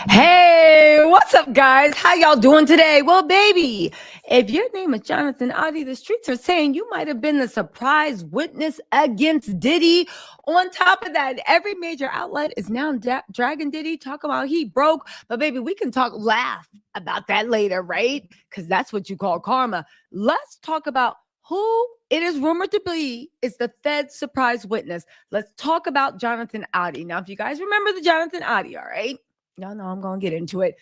Hey, what's up, guys? How y'all doing today? Well, baby, if your name is Jonathan Oddi, the streets are saying you might have been the surprise witness against Diddy. On top of that, every major outlet is now dragging Diddy, talking about he broke. But baby, we can laugh about that later, right? Because that's what you call karma. Let's talk about who it is rumored to be is the FEDS surprise witness. Let's talk about Jonathan Oddi. Now, if you guys remember the Jonathan Oddi, all right? No, I'm going to get into it.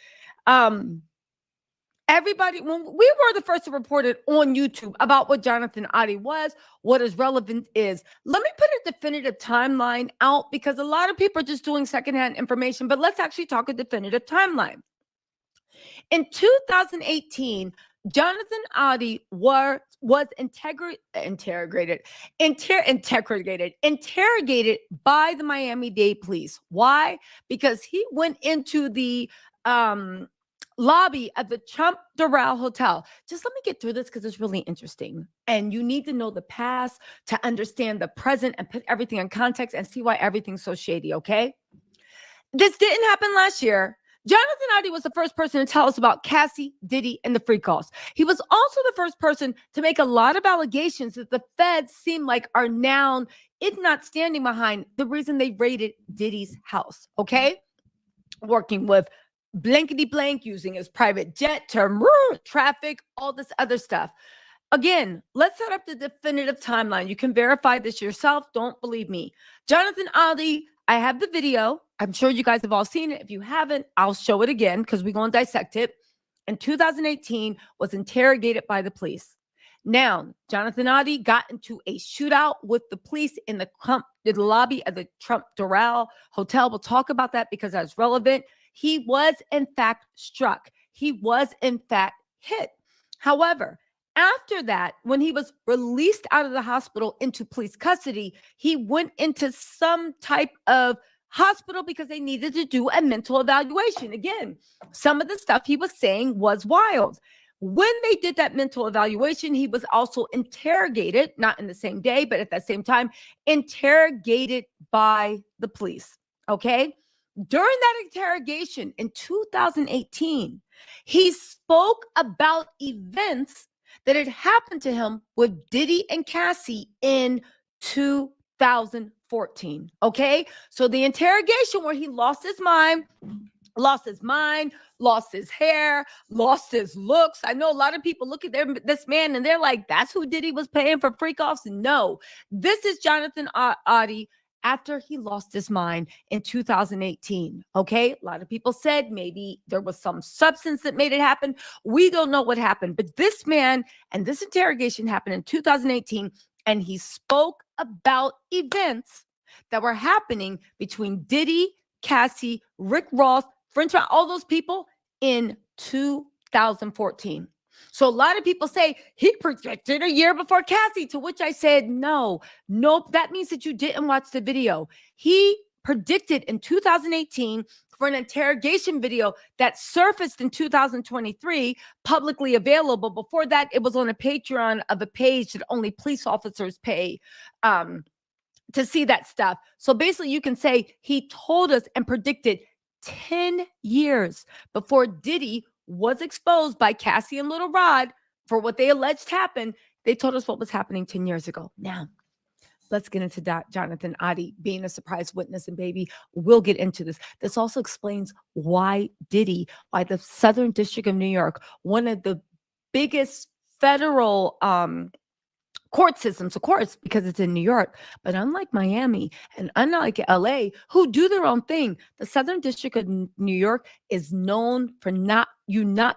Everybody, when we were the first to report it on YouTube about what Jonathan Oddi was, what his relevance is. Let me put a definitive timeline out because a lot of people are just doing secondhand information, but let's actually talk a definitive timeline. In 2018, Jonathan Oddi was interrogated by the Miami-Dade police. Why? Because he went into the lobby of the Doral Hotel. Just let me get through this because it's really interesting. And you need to know the past to understand the present and put everything in context and see why everything's so shady, okay? This didn't happen last year. Jonathan Oddi was the first person to tell us about Cassie, Diddy, and the Freak-Offs. He was also the first person to make a lot of allegations that the feds seem like are now, if not standing behind, the reason they raided Diddy's house, okay? Working with blankety blank, using his private jet to traffic, all this other stuff. Again, let's set up the definitive timeline. You can verify this yourself. Don't believe me. Jonathan Oddi, I have the video. I'm sure you guys have all seen it. If you haven't, I'll show it again because we're going to dissect it. In 2018, was interrogated by the police. Now, Jonathan Oddi got into a shootout with the police in the lobby of the Doral Hotel. We'll talk about that because that's relevant. He was, in fact, struck. He was, in fact, hit. However, after that, when he was released out of the hospital into police custody, he went into some type of hospital because they needed to do a mental evaluation. Again, some of the stuff he was saying was wild. When they did that mental evaluation, he was also interrogated, not in the same day, but at the same time, interrogated by the police, okay? During that interrogation in 2018, he spoke about events that had happened to him with Diddy and Cassie in 2014. Okay, so the interrogation where he lost his mind, lost his hair, lost his looks. I know a lot of people look at this man and they're like, that's who Diddy was paying for freak-offs. No, this is Jonathan Oddi after he lost his mind in 2018. Okay, a lot of people said maybe there was some substance that made it happen. We don't know what happened, but this man and this interrogation happened in 2018, and he spoke about events that were happening between Diddy, Cassie, Rick Ross, French, all those people in 2014. So a lot of people say he predicted a year before Cassie, to which I said, nope, that means that you didn't watch the video. He predicted in 2018 for an interrogation video that surfaced in 2023, publicly available. Before that, it was on a Patreon of a page that only police officers pay to see that stuff. So basically you can say he told us and predicted 10 years before Diddy was exposed by Cassie and Little Rod for what they alleged happened. They told us what was happening 10 years ago. Now, let's get into that. Jonathan Oddi being a surprise witness, and baby, we'll get into this. This also explains why the Southern District of New York, one of the biggest federal court systems, of course, because it's in New York, but unlike Miami and unlike LA, who do their own thing, the Southern District of New York is known for not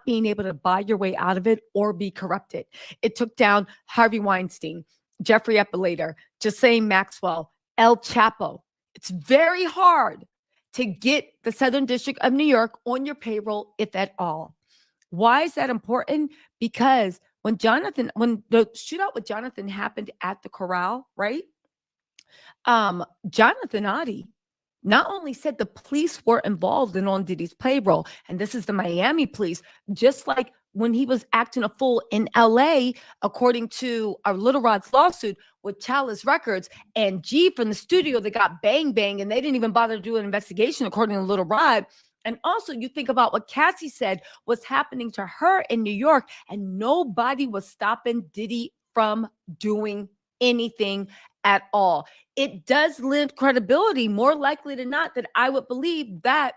being able to buy your way out of it or be corrupted. It took down Harvey Weinstein, Jeffrey Epstein, Ghislaine Maxwell, El Chapo. It's very hard to get the Southern District of New York on your payroll, if at all. Why is that important? Because when the shootout with Jonathan happened at the Corral, right? Jonathan Oddi not only said the police were involved and on Diddy's payroll, and this is the Miami police, just like when he was acting a fool in LA, according to our Little Rod's lawsuit with Chalice Records and G from the studio that got bang, and they didn't even bother to do an investigation, according to Little Rod. And also, you think about what Cassie said was happening to her in New York, and nobody was stopping Diddy from doing anything at all. It does lend credibility, more likely than not, that I would believe that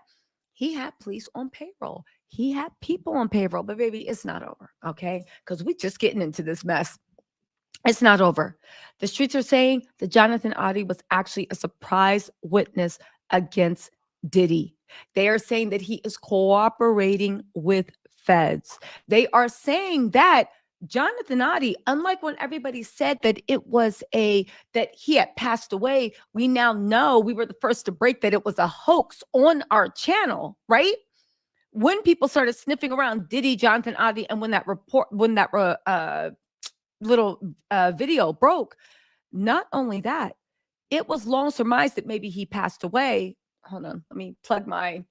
he had police on payroll. He had people on payroll, but baby, it's not over, okay? Because we're just getting into this mess. It's not over. The streets are saying that Jonathan Oddi was actually a surprise witness against Diddy. They are saying that he is cooperating with feds. They are saying that Jonathan Oddi, unlike when everybody said that that he had passed away, we now know, we were the first to break, that it was a hoax on our channel, right? When people started sniffing around Diddy, Jonathan Oddi, and when that little video broke, not only that, it was long surmised that maybe he passed away. Hold on, let me plug my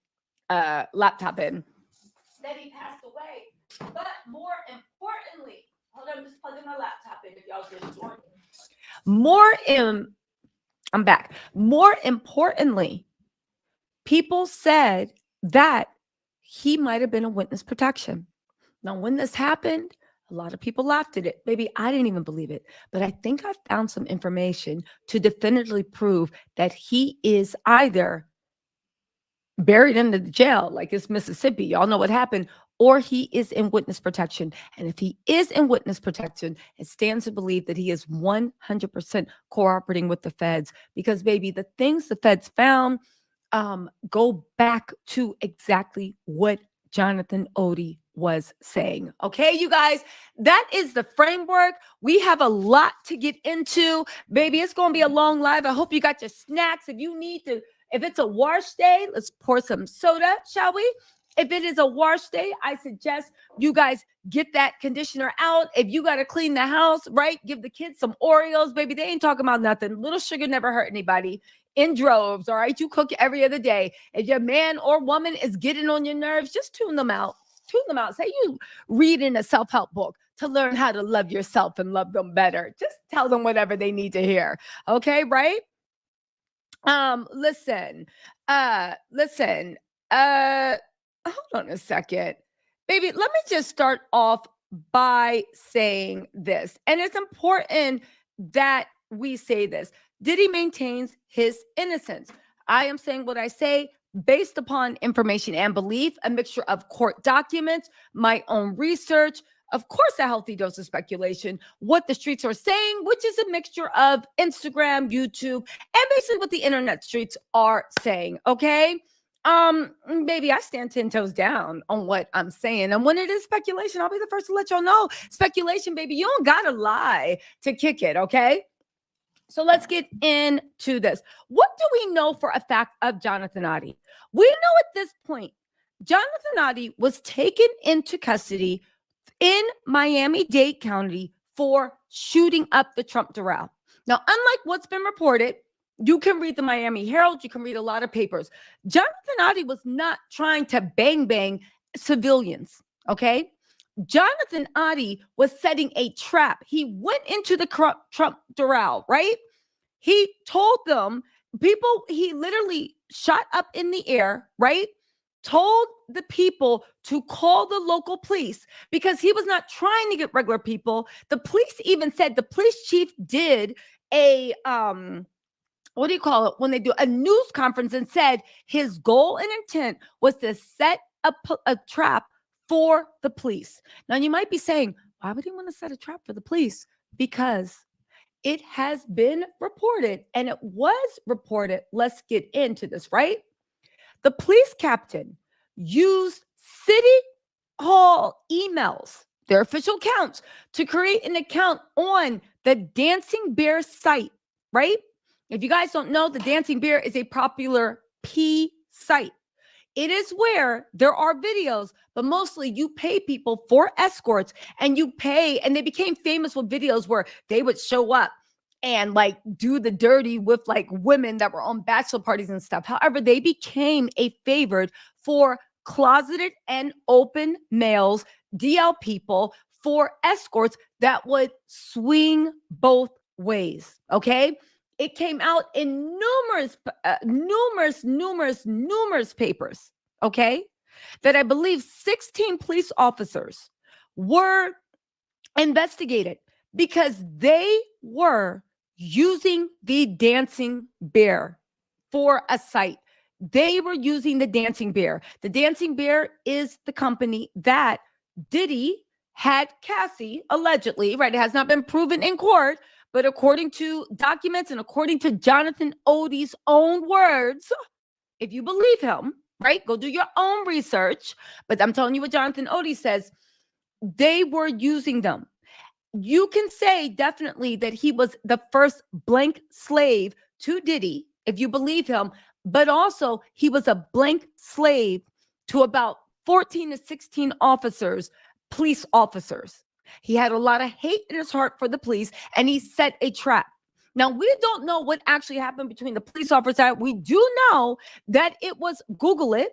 laptop in. That he passed away, but more importantly, hold on, I'm just plugging my laptop in if y'all just join me. I'm back. More importantly, people said that he might have been a witness protection. Now, when this happened, a lot of people laughed at it. Baby, I didn't even believe it. But I think I found some information to definitively prove that he is either buried in the jail, like it's Mississippi, y'all know what happened, or he is in witness protection. And if he is in witness protection, it stands to believe that he is 100% cooperating with the feds. Because, baby, the things the feds found go back to exactly what Jonathan Oddi was saying. Okay, you guys, that is the framework. We have a lot to get into. Baby, it's going to be a long live. I hope you got your snacks. If it's a wash day, let's pour some soda, shall we? If it is a wash day, I suggest you guys get that conditioner out. If you got to clean the house, right? Give the kids some Oreos, baby. They ain't talking about nothing. Little sugar never hurt anybody. In droves, all right? You cook every other day. If your man or woman is getting on your nerves, just tune them out. Tune them out. Say you reading a self-help book to learn how to love yourself and love them better. Just tell them whatever they need to hear. Okay, right? Listen. Hold on a second. Baby, let me just start off by saying this. And it's important that we say this. Diddy maintains his innocence. I am saying what I say based upon information and belief, a mixture of court documents, my own research, of course, a healthy dose of speculation, what the streets are saying, which is a mixture of Instagram, YouTube, and basically what the internet streets are saying, okay? Baby, I stand 10 toes down on what I'm saying. And when it is speculation, I'll be the first to let y'all know. Speculation, baby, you don't gotta lie to kick it, okay? So let's get into this. What do we know for a fact of Jonathan Oddi? We know at this point, Jonathan Oddi was taken into custody in Miami-Dade County for shooting up the Trump Doral. Now, unlike what's been reported, you can read the Miami Herald, you can read a lot of papers. Jonathan Oddi was not trying to bang civilians, okay? Jonathan Oddi was setting a trap. He went into the Trump Doral, right? He told them, he literally shot up in the air, right? Told the people to call the local police because he was not trying to get regular people. The police even said, the police chief did a, what do you call it? When they do a news conference and said his goal and intent was to set a trap for the police. Now, you might be saying, why would he want to set a trap for the police? Because it has been reported, and it was reported. Let's get into this, right? The police captain used city hall emails, their official accounts, to create an account on the Dancing Bear site, right? If you guys don't know, the Dancing Bear is a popular P site. It is where there are videos, but mostly you pay people for escorts, and they became famous with videos where they would show up and like do the dirty with like women that were on bachelor parties and stuff. However, they became a favorite for closeted and open males, DL people, for escorts that would swing both ways. Okay. It came out in numerous papers. okay, that I believe 16 police officers were investigated because they were using the dancing bear for a site. They were using the dancing bear. The dancing bear is the company that Diddy had Cassie allegedly, right? It has not been proven in court, but according to documents and according to Jonathan Oddi's own words, if you believe him, right? Go do your own research. But I'm telling you what Jonathan Oddi says. They were using them. You can say definitely that he was the first blank slave to Diddy, if you believe him, but also he was a blank slave to about 14 to 16 officers, police officers. He had a lot of hate in his heart for the police, and he set a trap. Now, we don't know what actually happened between the police officer. We do know that it was, Google it,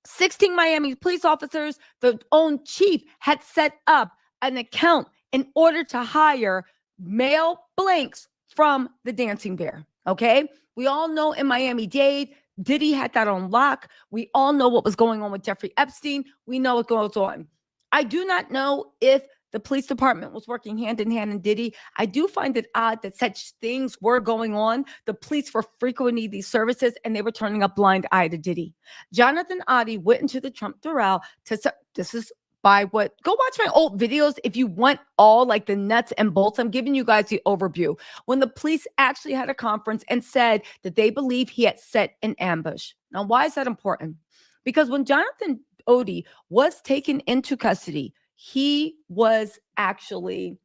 16 Miami police officers, the own chief had set up an account in order to hire male blanks from the dancing bear. Okay. We all know in Miami-Dade, Diddy had that on lock. We all know what was going on with Jeffrey Epstein. We know what goes on. I do not know if the police department was working hand in hand in Diddy. I do find it odd that such things were going on. The police were frequenting these services and they were turning a blind eye to Diddy. Jonathan Oddi went into the Trump Doral to, this is by what, go watch my old videos if you want all like the nuts and bolts. I'm giving you guys the overview. When the police actually had a conference and said that they believe he had set an ambush. Now, why is that important? Because when Jonathan Oddi was taken into custody, he was actually,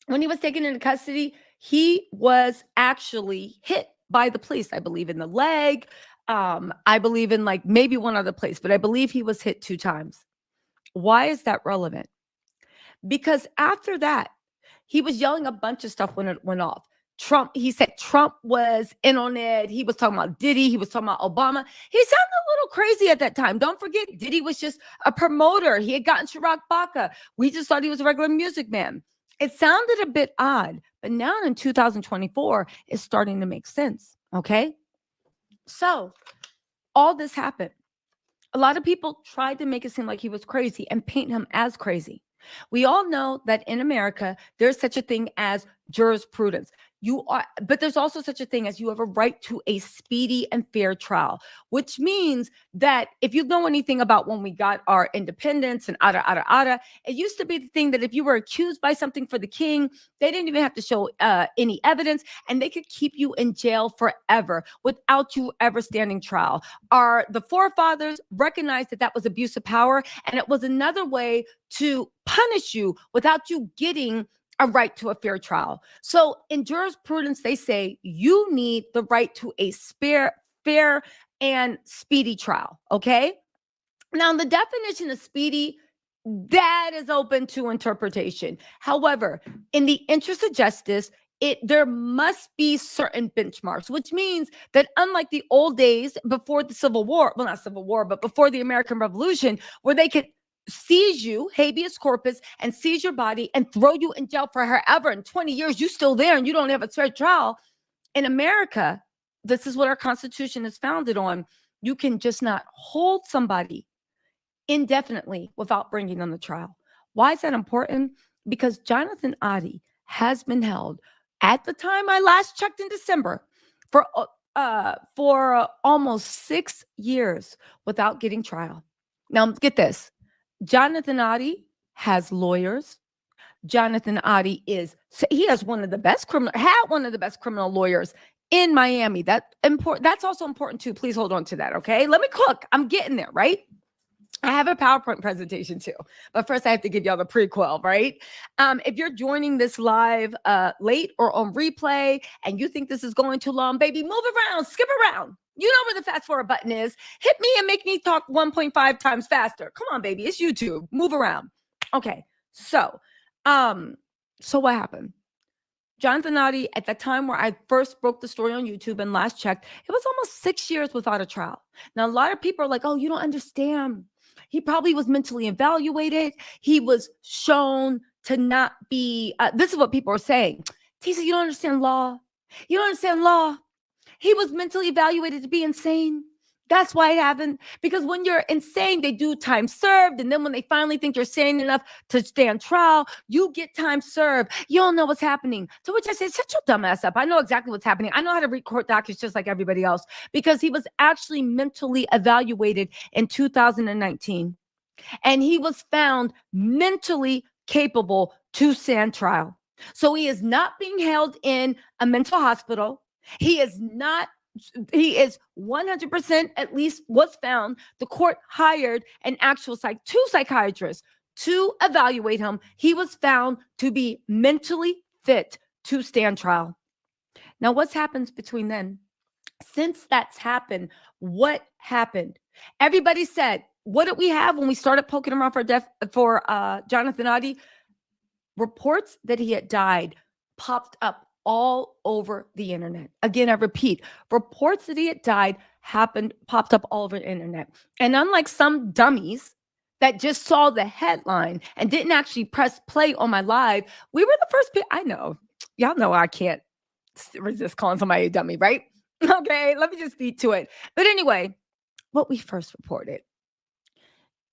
when he was taken into custody, he was actually hit by the police, I believe in the leg. I believe in like maybe one other place, but I believe he was hit 2 times. Why is that relevant? Because after that, he was yelling a bunch of stuff when it went off. Trump, he said Trump was in on it. He was talking about Diddy. He was talking about Obama. He sounded a little crazy at that time. Don't forget, Diddy was just a promoter. He had gotten Chirac Baca. We just thought he was a regular music man. It sounded a bit odd, but now in 2024, it's starting to make sense. Okay. So all this happened. A lot of people tried to make it seem like he was crazy and paint him as crazy. We all know that in America, there's such a thing as jurisprudence. But there's also such a thing as you have a right to a speedy and fair trial, which means that if you know anything about when we got our independence and it used to be the thing that if you were accused by something for the king, they didn't even have to show any evidence and they could keep you in jail forever without you ever standing trial. The forefathers recognized that that was abuse of power, and it was another way to punish you without you getting a right to a fair trial. So in jurisprudence, they say you need the right to a fair and speedy trial. Okay. Now, the definition of speedy, that is open to interpretation. However, in the interest of justice, there must be certain benchmarks, which means that unlike the old days before the Civil War, well, not Civil War, but before the American Revolution, where they could seize you, habeas corpus, and seize your body and throw you in jail for forever. In 20 years, you're still there and you don't have a fair trial. In America, this is what our Constitution is founded on. You can just not hold somebody indefinitely without bringing them to trial. Why is that important? Because Jonathan Oddi has been held, at the time I last checked in December, for almost 6 years without getting trial. Now, get this. Jonathan Oddi has lawyers. Jonathan Oddi has one of the best criminal lawyers in Miami. That's also important too. Please hold on to that. Okay. Let me cook. I'm getting there, right? I have a PowerPoint presentation too, but first I have to give y'all the prequel, right? If you're joining this live late or on replay and you think this is going too long, baby, move around, skip around. You know where the fast forward button is. Hit me and make me talk 1.5 times faster. Come on, baby. It's YouTube. Move around. Okay. So what happened? Jonathan Oddi, at the time where I first broke the story on YouTube and last checked, it was almost 6 years without a trial. Now, a lot of people are like, oh, you don't understand. He probably was mentally evaluated. He was shown to not be, this is what people are saying. Tisa, you don't understand law. You don't understand law. He was mentally evaluated to be insane. That's why it happened. Because when you're insane, they do time served. And then when they finally think you're sane enough to stand trial, you get time served. You don't know what's happening. To which I said, shut your dumb ass up. I know exactly what's happening. I know how to read court documents just like everybody else, because he was actually mentally evaluated in 2019. And he was found mentally capable to stand trial. So he is not being held in a mental hospital. He is 100%, at least was found. The court hired an actual two psychiatrists to evaluate him. He was found to be mentally fit to stand trial. Now, what's happened between then? Since that's happened, what happened? Everybody said, what did we have when we started poking around for Jonathan Oddi? Reports that he had died popped up all over the internet. Again, I repeat, reports that he had died popped up all over the internet. And unlike some dummies that just saw the headline and didn't actually press play on my live, we were the first people. I know, y'all know I can't resist calling somebody a dummy, right? Okay, let me just speak to it. But anyway, what we first reported,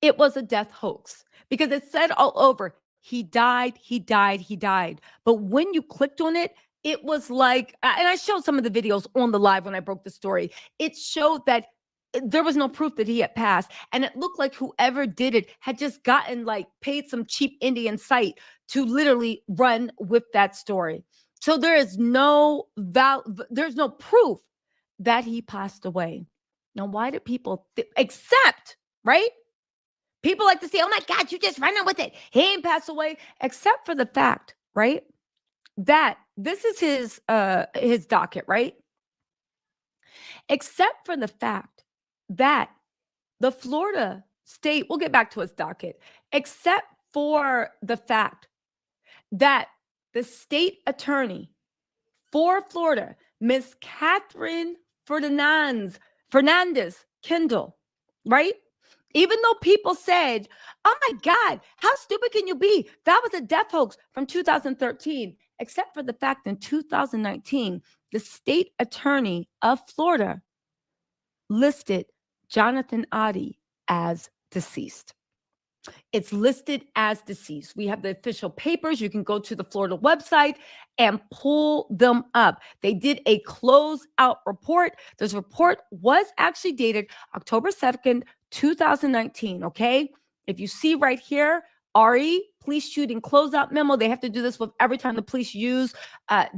it was a death hoax, because it said all over, he died, he died, he died. But when you clicked on it, it was like, and I showed some of the videos on the live when I broke the story. It showed that there was no proof that he had passed. And it looked like whoever did it had just gotten paid some cheap Indian site to literally run with that story. So there is there's no proof that he passed away. Now, why did people except, right? People like to say, oh my God, you just running with it. He ain't passed away, except for the fact, right, that this is his docket, right? Except for the fact that the Florida state, we'll get back to his docket, except for the fact that the state attorney for Florida, Miss Catherine Fernandez Kendall, right? Even though people said, oh my God, how stupid can you be? That was a death hoax from 2013, except for the fact in 2019, the state attorney of Florida listed Jonathan Oddi as deceased. It's listed as deceased. We have the official papers. You can go to the Florida website and pull them up. They did a closeout report. This report was actually dated October 2nd, 2019. Okay. If you see right here, RE, police shooting closeout memo. They have to do this with every time the police use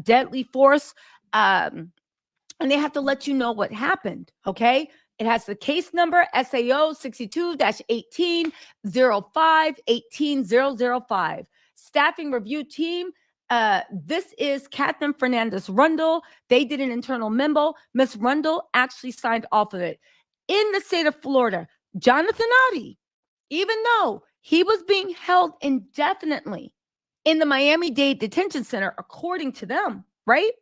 deadly force. And they have to let you know what happened. Okay. It has the case number SAO 62-1805-18005. Staffing review team. This is Catherine Fernandez Rundle. They did an internal memo. Miss Rundle actually signed off of it. In the state of Florida, Jonathan Oddi, even though he was being held indefinitely in the Miami-Dade Detention Center, according to them, right?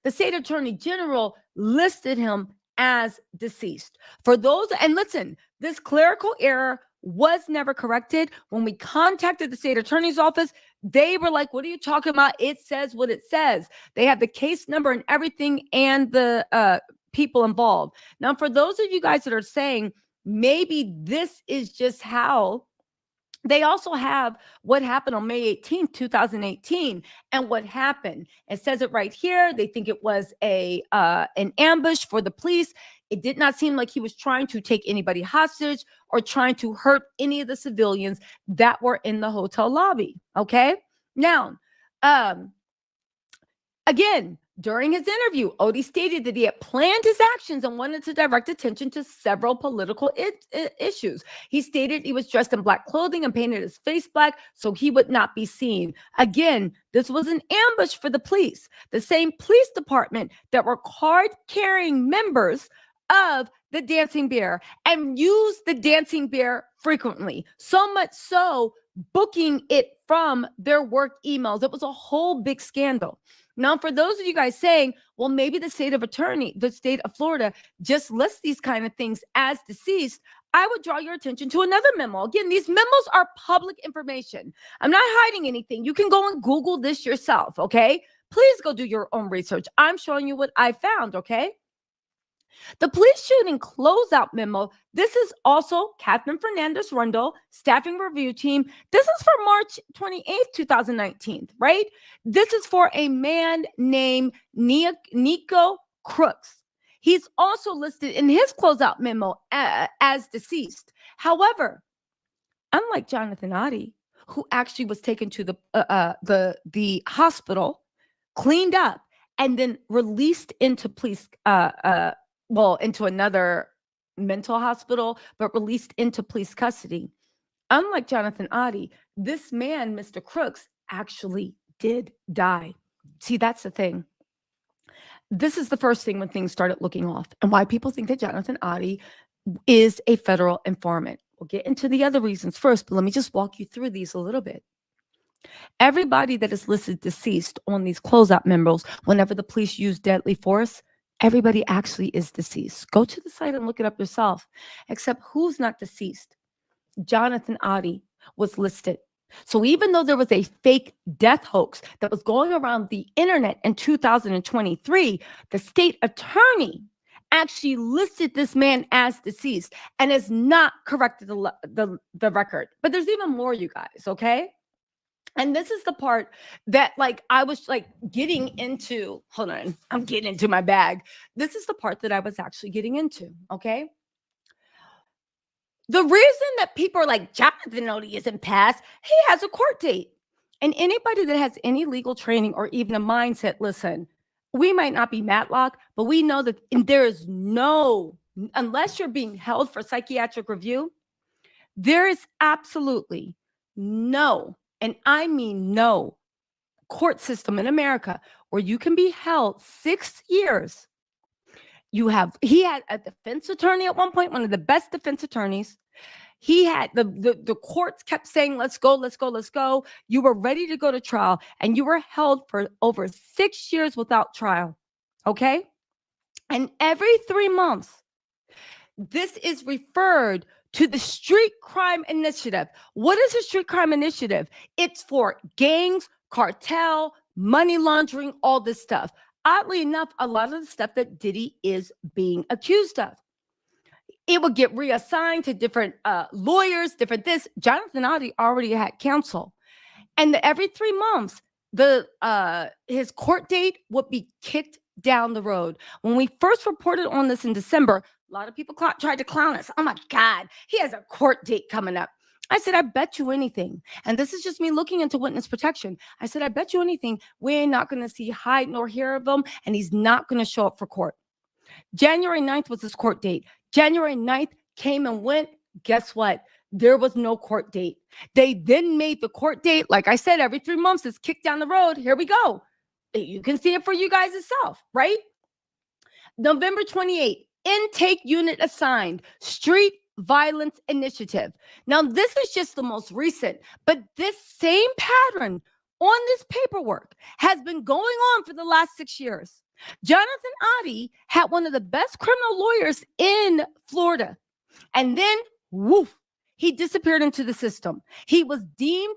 The state attorney general listed him as deceased. For those, and listen, this clerical error was never corrected. When we contacted the state attorney's office, they were like, what are you talking about? It says what it says. They have the case number and everything and the people involved. Now, for those of you guys that are saying, maybe this is just how, they also have what happened on May 18th, 2018, and what happened. It says it right here. They think it was an ambush for the police. It did not seem like he was trying to take anybody hostage or trying to hurt any of the civilians that were in the hotel lobby. Okay. Now, again, during his interview, Oddie stated that he had planned his actions and wanted to direct attention to several political issues. He stated he was dressed in black clothing and painted his face black so he would not be seen. Again, this was an ambush for the police, the same police department that were card-carrying members of the Dancing Bear and used the Dancing Bear frequently, so much so booking it from their work emails. It was a whole big scandal. Now, for those of you guys saying, well, maybe the state of Florida just lists these kind of things as deceased, I would draw your attention to another memo. Again, these memos are public information. I'm not hiding anything. You can go and Google this yourself, okay? Please go do your own research. I'm showing you what I found, okay? The police shooting closeout memo. This is also Catherine Fernandez Rundle, staffing review team. This is for March 28th, 2019, right? This is for a man named Nico Crooks. He's also listed in his closeout memo as deceased. However, unlike Jonathan Oddi, who actually was taken to the hospital, cleaned up, and then released into police, into another mental hospital, but released into police custody. Unlike Jonathan Oddi, this man, Mr. Crooks, actually did die. See, that's the thing. This is the first thing when things started looking off, and why people think that Jonathan Oddi is a federal informant. We'll get into the other reasons first, but let me just walk you through these a little bit. Everybody that is listed deceased on these closeout memos, whenever the police use deadly force, everybody actually is deceased. Go to the site and look it up yourself. Except who's not deceased? Jonathan Oddi was listed. So even though there was a fake death hoax that was going around the internet in 2023, the state attorney actually listed this man as deceased and has not corrected the record. But there's even more, you guys, okay? And this is the part that, like, I was like getting into. Hold on, I'm getting into my bag. This is the part that I was actually getting into, okay? The reason that people are like, Jonathan Oddi isn't passed, he has a court date. And anybody that has any legal training or even a mindset, listen, we might not be Matlock, but we know that there is no, unless you're being held for psychiatric review, there is absolutely no, and I mean no, court system in America where you can be held 6 years. He had a defense attorney at one point, one of the best defense attorneys. He had the courts kept saying, let's go, let's go, let's go. You were ready to go to trial and you were held for over 6 years without trial. Okay. And every 3 months, this is referred to the Street Crime Initiative. What is the Street Crime Initiative? It's for gangs, cartel, money laundering, all this stuff. Oddly enough, a lot of the stuff that Diddy is being accused of, it would get reassigned to different lawyers, different this. Jonathan Oddi already had counsel. And every 3 months, his court date would be kicked down the road. When we first reported on this in December, a lot of people tried to clown us. Oh my God, he has a court date coming up. I said, I bet you anything. And this is just me looking into witness protection. I said, I bet you anything, we're not going to see hide nor hear of him, and he's not going to show up for court. January 9th was his court date. January 9th came and went. Guess what? There was no court date. They then made the court date, like I said, every 3 months, it's kicked down the road. Here we go. You can see it for you guys yourself, right? November 28th, intake unit assigned, Street Violence Initiative. Now, this is just the most recent, but this same pattern on this paperwork has been going on for the last 6 years. Jonathan Oddi had one of the best criminal lawyers in Florida, and then woof, he disappeared into the system. He was deemed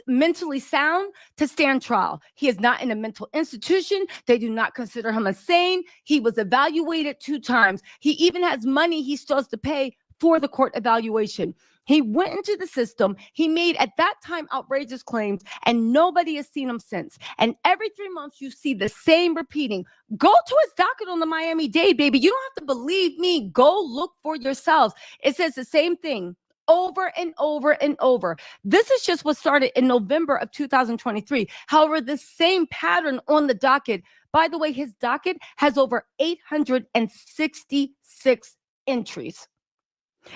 mentally sound to stand trial. He is not in a mental institution. They do not consider him insane. He was evaluated 2 times. He even has money he still has to pay for the court evaluation. He went into the system. He made, at that time, outrageous claims, and nobody has seen him since. And every 3 months, you see the same repeating. Go to his docket on the Miami-Dade, baby. You don't have to believe me. Go look for yourselves. It says the same thing over and over and over. This is just what started in November of 2023. However, the same pattern on the docket. By the way, his docket has over 866 entries.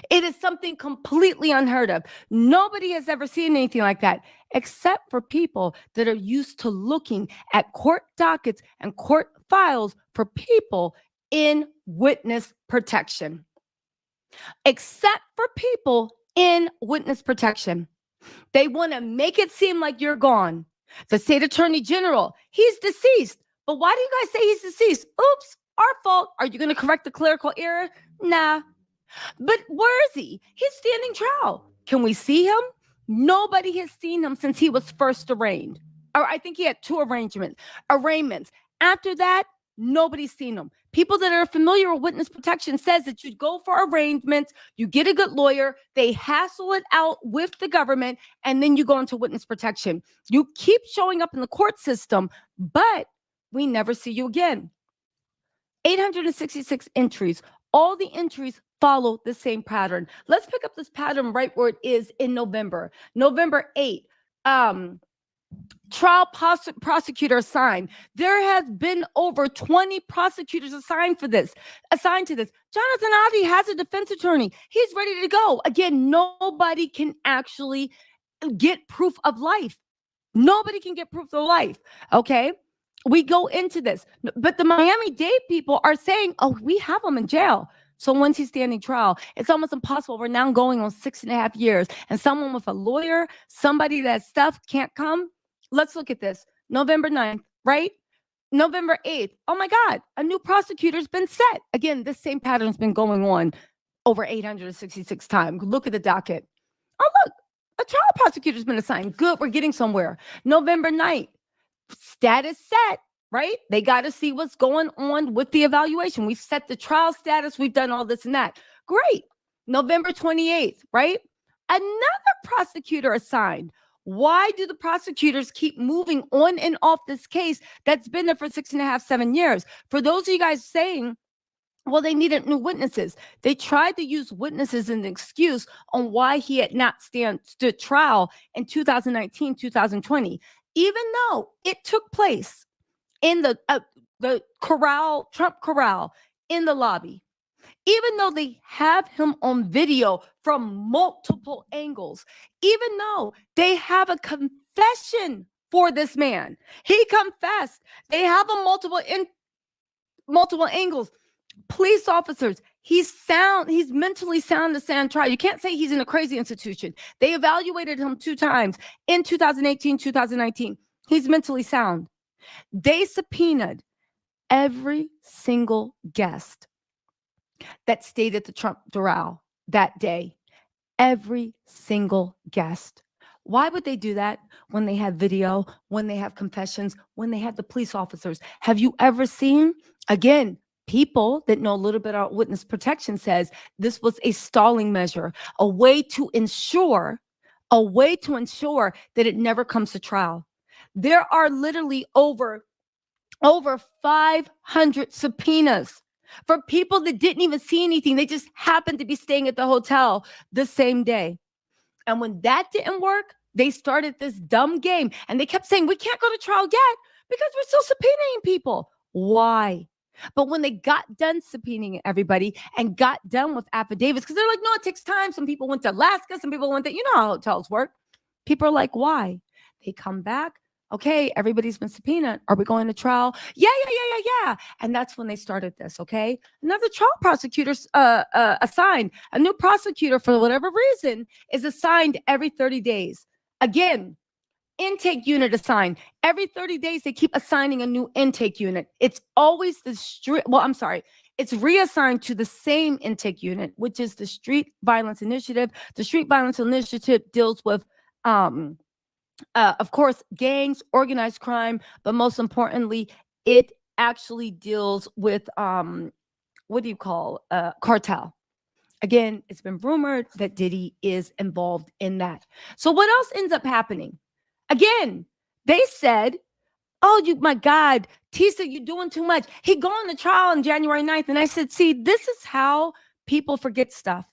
It is something completely unheard of. Nobody has ever seen anything like that, except for people that are used to looking at court dockets and court files for people in witness protection. Except for people in witness protection. They want to make it seem like you're gone. The state attorney general, he's deceased. But why do you guys say he's deceased? Oops, our fault. Are you going to correct the clerical error? Nah. But where is he? He's standing trial. Can we see him? Nobody has seen him since he was first arraigned. Or I think he had 2 arraignments. After that, Nobody's seen them. People that are familiar with witness protection says that you go for arrangements, you get a good lawyer, they hassle it out with the government, and then you go into witness protection. You keep showing up in the court system, but we never see you again. 866 entries. All the entries follow the same pattern. Let's pick up this pattern right where it is in November. November 8th. Trial prosecutor assigned. There has been over 20 prosecutors assigned to this. Jonathan Oddi has a defense attorney. He's ready to go. Again, nobody can actually get proof of life. Nobody can get proof of life. Okay. We go into this, but the Miami-Dade people are saying, oh, we have him in jail. So when's he standing trial? It's almost impossible. We're now going on 6.5 years, and someone with a lawyer, somebody that stuff can't come. Let's look at this. November 9th, right? November 8th. Oh my God, a new prosecutor's been set. Again, this same pattern's been going on over 866 times. Look at the docket. Oh, look, a trial prosecutor's been assigned. Good, we're getting somewhere. November 9th. Status set, right? They got to see what's going on with the evaluation. We've set the trial status. We've done all this and that. Great. November 28th, right? Another prosecutor assigned. Why do the prosecutors keep moving on and off this case that's been there for 6.5, 7 years? For those of you guys saying, well, they needed new witnesses. They tried to use witnesses as an excuse on why he had not stood trial in 2019, 2020. Even though it took place in the corral, Trump corral, in the lobby, even though they have him on video from multiple angles, even though they have a confession for this man, he confessed. They have him multiple angles. Police officers, he's mentally sound to stand trial. You can't say he's in a crazy institution. They evaluated him 2 times in 2018, 2019. He's mentally sound. They subpoenaed every single guest that stayed at the Trump Doral that day. Every single guest. Why would they do that when they have video, when they have confessions, when they have the police officers? Have you ever seen, again, people that know a little bit about witness protection says this was a stalling measure, a way to ensure that it never comes to trial. There are literally over 500 subpoenas for people that didn't even see anything. They just happened to be staying at the hotel the same day. And when that didn't work, they started this dumb game. And they kept saying, we can't go to trial yet because we're still subpoenaing people. Why? But when they got done subpoenaing everybody and got done with affidavits, because they're like, no, it takes time. Some people went to Alaska. Some people went to, you know how hotels work. People are like, why? They come back. Okay, everybody's been subpoenaed. Are we going to trial? Yeah. And that's when they started this, okay? Another trial prosecutor assigned. A new prosecutor, for whatever reason, is assigned every 30 days. Again, intake unit assigned. Every 30 days, they keep assigning a new intake unit. It's always it's reassigned to the same intake unit, which is the Street Violence Initiative. The Street Violence Initiative deals with of course, gangs, organized crime, but most importantly, it actually deals with cartel. Again, it's been rumored that Diddy is involved in that. So what else ends up happening? Again, they said, oh, my God, Tisa, you're doing too much. He going to trial on January 9th. And I said, see, this is how people forget stuff.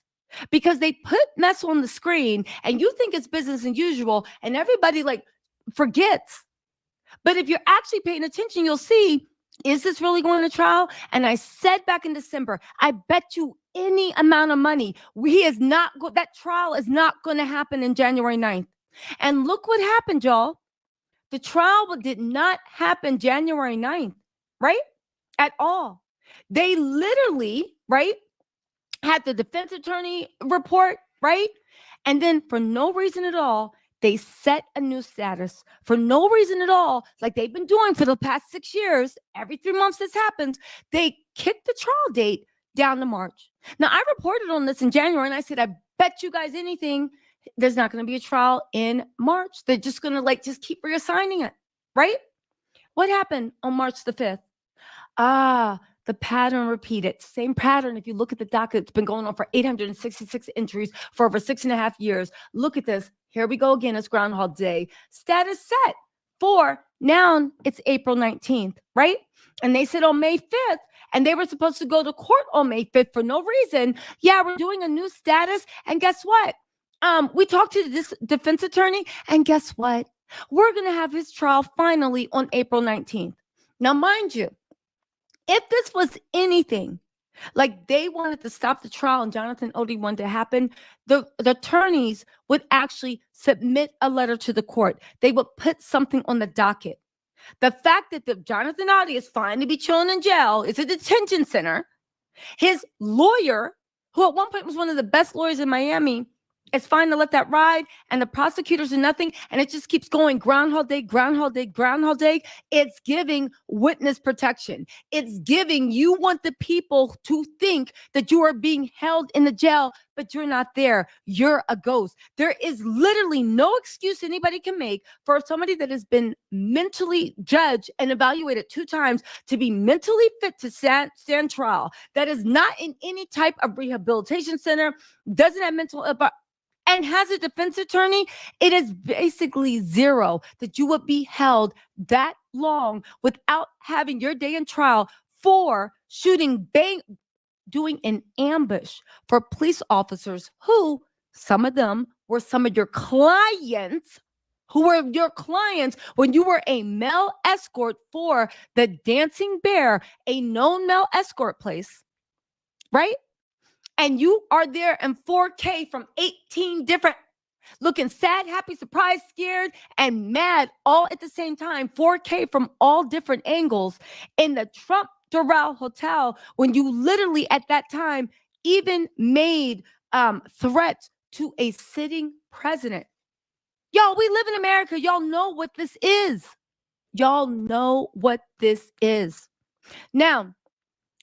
Because they put mess on the screen and you think it's business as usual and everybody forgets. But if you're actually paying attention, you'll see, is this really going to trial? And I said back in December, I bet you any amount of money, that trial is not going to happen in January 9th. And look what happened, y'all. The trial did not happen January 9th, right? At all. They literally, right? Had the defense attorney report, right? And then for no reason at all, they set a new status. For no reason at all, like they've been doing for the past 6 years, every 3 months this happens, they kicked the trial date down to March. Now, I reported on this in January, and I said, I bet you guys anything, there's not going to be a trial in March. They're just going to just keep reassigning it, right? What happened on March the 5th? The pattern repeated. Same pattern. If you look at the docket, it's been going on for 866 entries for over 6.5 years. Look at this. Here we go again. It's Groundhog Day. Status set for now. It's April 19th, right? And they said on May 5th, and they were supposed to go to court on May 5th for no reason. Yeah, we're doing a new status. And guess what? We talked to this defense attorney, and guess what? We're going to have his trial finally on April 19th. Now, mind you, if this was anything like they wanted to stop the trial and Jonathan Oddi wanted to happen, the attorneys would actually submit a letter to the court. They would put something on the docket. The fact that the Jonathan Oddi is fine to be chilling in jail, it's a detention center. His lawyer, who at one point was one of the best lawyers in Miami, it's fine to let that ride, and the prosecutors are nothing, and it just keeps going. Groundhog Day, Groundhog Day, Groundhog Day. It's giving witness protection. It's giving, you want the people to think that you are being held in the jail, but you're not there. You're a ghost. There is literally no excuse anybody can make for somebody that has been mentally judged and evaluated 2 times to be mentally fit to stand trial. That is not in any type of rehabilitation center, doesn't have mental and has a defense attorney. It is basically zero that you would be held that long without having your day in trial for doing an ambush for police officers who, some of them were some of your clients, who were your clients when you were a male escort for the Dancing Bear, a known male escort place, right? And you are there in 4K from 18 different, looking sad, happy, surprised, scared, and mad all at the same time. 4K from all different angles in the Trump Doral Hotel, when you literally at that time even made threats to a sitting president. Y'all, we live in America. Y'all know what this is. Y'all know what this is. Now,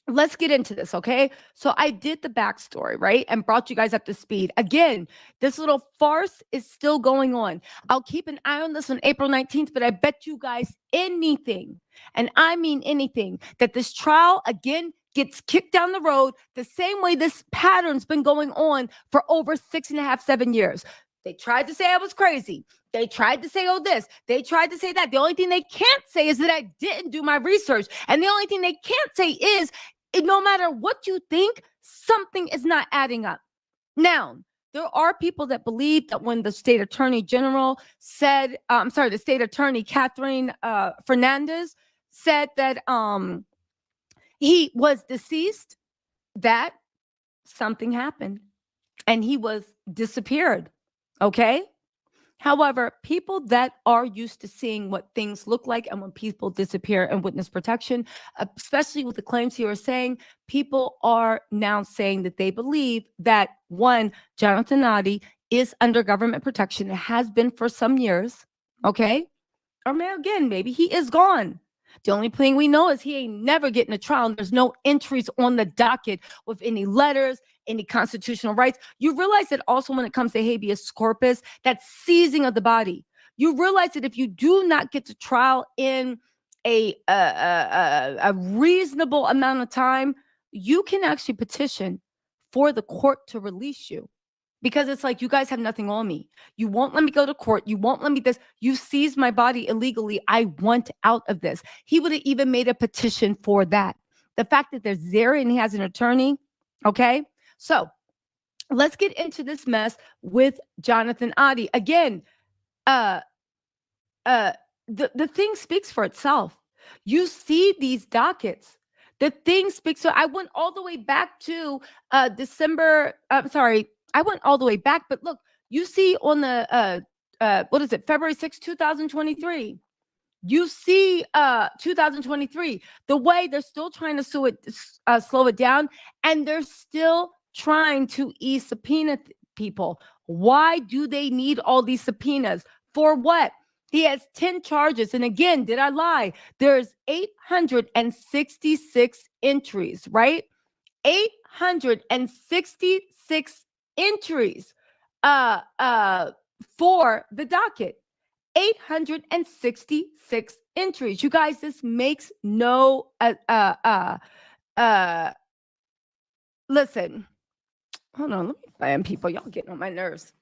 let's get into this, okay? So I did the backstory, right? And brought you guys up to speed. Again, this little farce is still going on. I'll keep an eye on this on April 19th, but I bet you guys anything, and I mean anything, that this trial, again, gets kicked down the road the same way this pattern's been going on for over 6.5, 7 years. They tried to say I was crazy. They tried to say, oh, this. They tried to say that. The only thing they can't say is that I didn't do my research. And the only thing they can't say is, no matter what you think, something is not adding up. Now, there are people that believe that when the state attorney general said, the state attorney, Catherine Fernandez, said that he was deceased, that something happened and he was disappeared. Okay? However, people that are used to seeing what things look like and when people disappear in witness protection, especially with the claims he was saying, people are now saying that they believe that, one, Jonathan Oddi is under government protection. It has been for some years, okay? Or maybe he is gone. The only thing we know is he ain't never getting a trial. And there's no entries on the docket with any letters, any constitutional rights. You realize that also when it comes to habeas corpus, that seizing of the body, you realize that if you do not get to trial in a reasonable amount of time, you can actually petition for the court to release you. Because it's like, you guys have nothing on me. You won't let me go to court. You won't let me this. You seized my body illegally. I want out of this. He would have even made a petition for that. The fact that there's there and he has an attorney. Okay. So let's get into this mess with Jonathan Oddi. Again, the thing speaks for itself. You see these dockets. The thing speaks. So I went all the way back to I went all the way back, but look, you see on the, February 6, 2023, you see 2023, the way they're still trying to slow it down, and they're still trying to subpoena people. Why do they need all these subpoenas? For what? He has 10 charges. And again, did I lie? There's 866 entries, right? 866 entries for the docket. 866 entries. You guys, this makes no, listen, hold on, let me find people. Y'all getting on my nerves.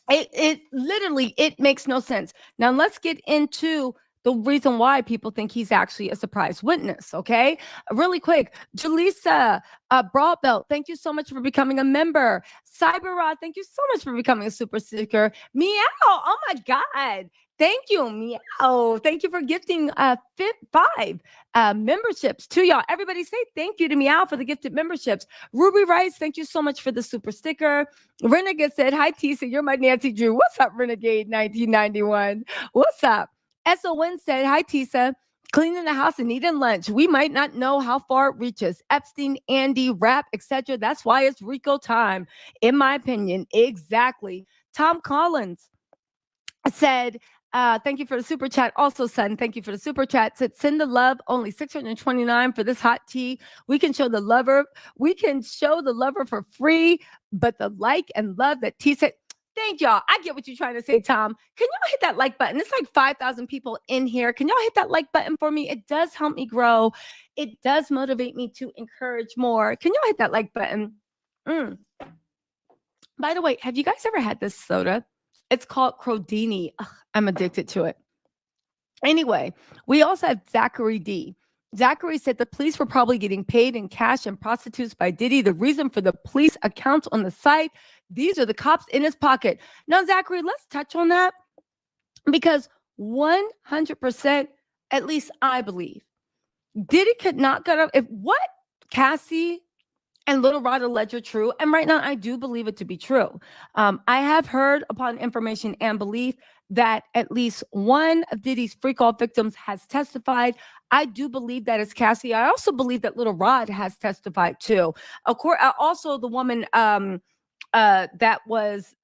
It literally, it makes no sense. Now let's get into the reason why people think he's actually a surprise witness. Okay, really quick, Jaleesa Broadbelt, thank you so much for becoming a member. Cyberrod, thank you so much for becoming a super sticker. Meow, oh my God. Thank you, Meow. Thank you for gifting 5 memberships to y'all. Everybody say thank you to Meow for the gifted memberships. Ruby Rice, thank you so much for the super sticker. Renegade said, hi, Tisa, you're my Nancy Drew. What's up, Renegade 1991? What's up? SON said, hi, Tisa. Cleaning the house and eating lunch. We might not know how far it reaches. Epstein, Andy, Rap, etc. That's why it's Rico time, in my opinion. Exactly. Tom Collins said, thank you for the super chat. Also, son, thank you for the super chat. Said, send the love. Only $629 for this hot tea. We can show the lover. We can show the lover for free, but the like and love that T said. Thank y'all. I get what you're trying to say, Tom. Can y'all hit that like button? It's like 5,000 people in here. Can y'all hit that like button for me? It does help me grow. It does motivate me to encourage more. Can y'all hit that like button? By the way, have you guys ever had this soda? It's called Crodini. Ugh, I'm addicted to it. Anyway, we also have Zachary D. Zachary said the police were probably getting paid in cash and prostitutes by Diddy. The reason for the police accounts on the site, these are the cops in his pocket. Now, Zachary, let's touch on that because 100%, at least I believe, Diddy could not get up. If what Cassie and Little Rod alleged are true, and right now I do believe it to be true. I have heard upon information and belief that at least one of Diddy's freak-off victims has testified. I do believe that it's Cassie. I also believe that Little Rod has testified too. Of course, also the woman that was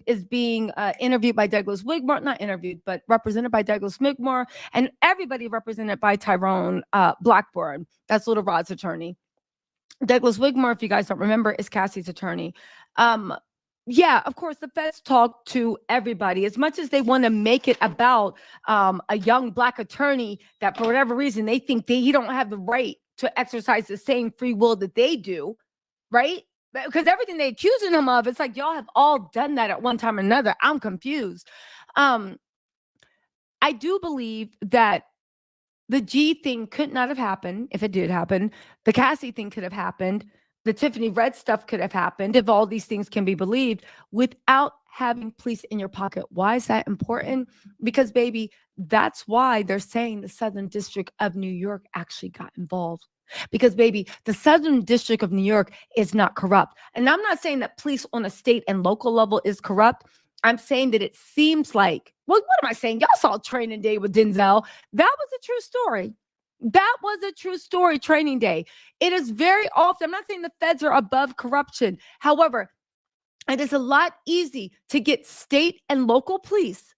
is being interviewed by Douglas Wigmore, not interviewed, but represented by Douglas Wigmore, and everybody represented by Tyrone Blackburn. That's Little Rod's attorney. Douglas Wigmore, if you guys don't remember, is Cassie's attorney. Yeah, of course, the feds talk to everybody as much as they want to make it about a young Black attorney that for whatever reason they think he don't have the right to exercise the same free will that they do, right? Because everything they're accusing him of, it's like y'all have all done that at one time or another. I'm confused. I do believe that the G thing could not have happened if it did happen. The Cassie thing could have happened. The Tiffany Red stuff could have happened if all these things can be believed without having police in your pocket. Why is that important? Because, baby, that's why they're saying the Southern District of New York actually got involved. Because, baby, the Southern District of New York is not corrupt. And I'm not saying that police on a state and local level is corrupt. I'm saying that it seems like, well, what am I saying? Y'all saw Training Day with Denzel. That was a true story. That was a true story, Training Day. It is very often, I'm not saying the feds are above corruption. However, it is a lot easier to get state and local police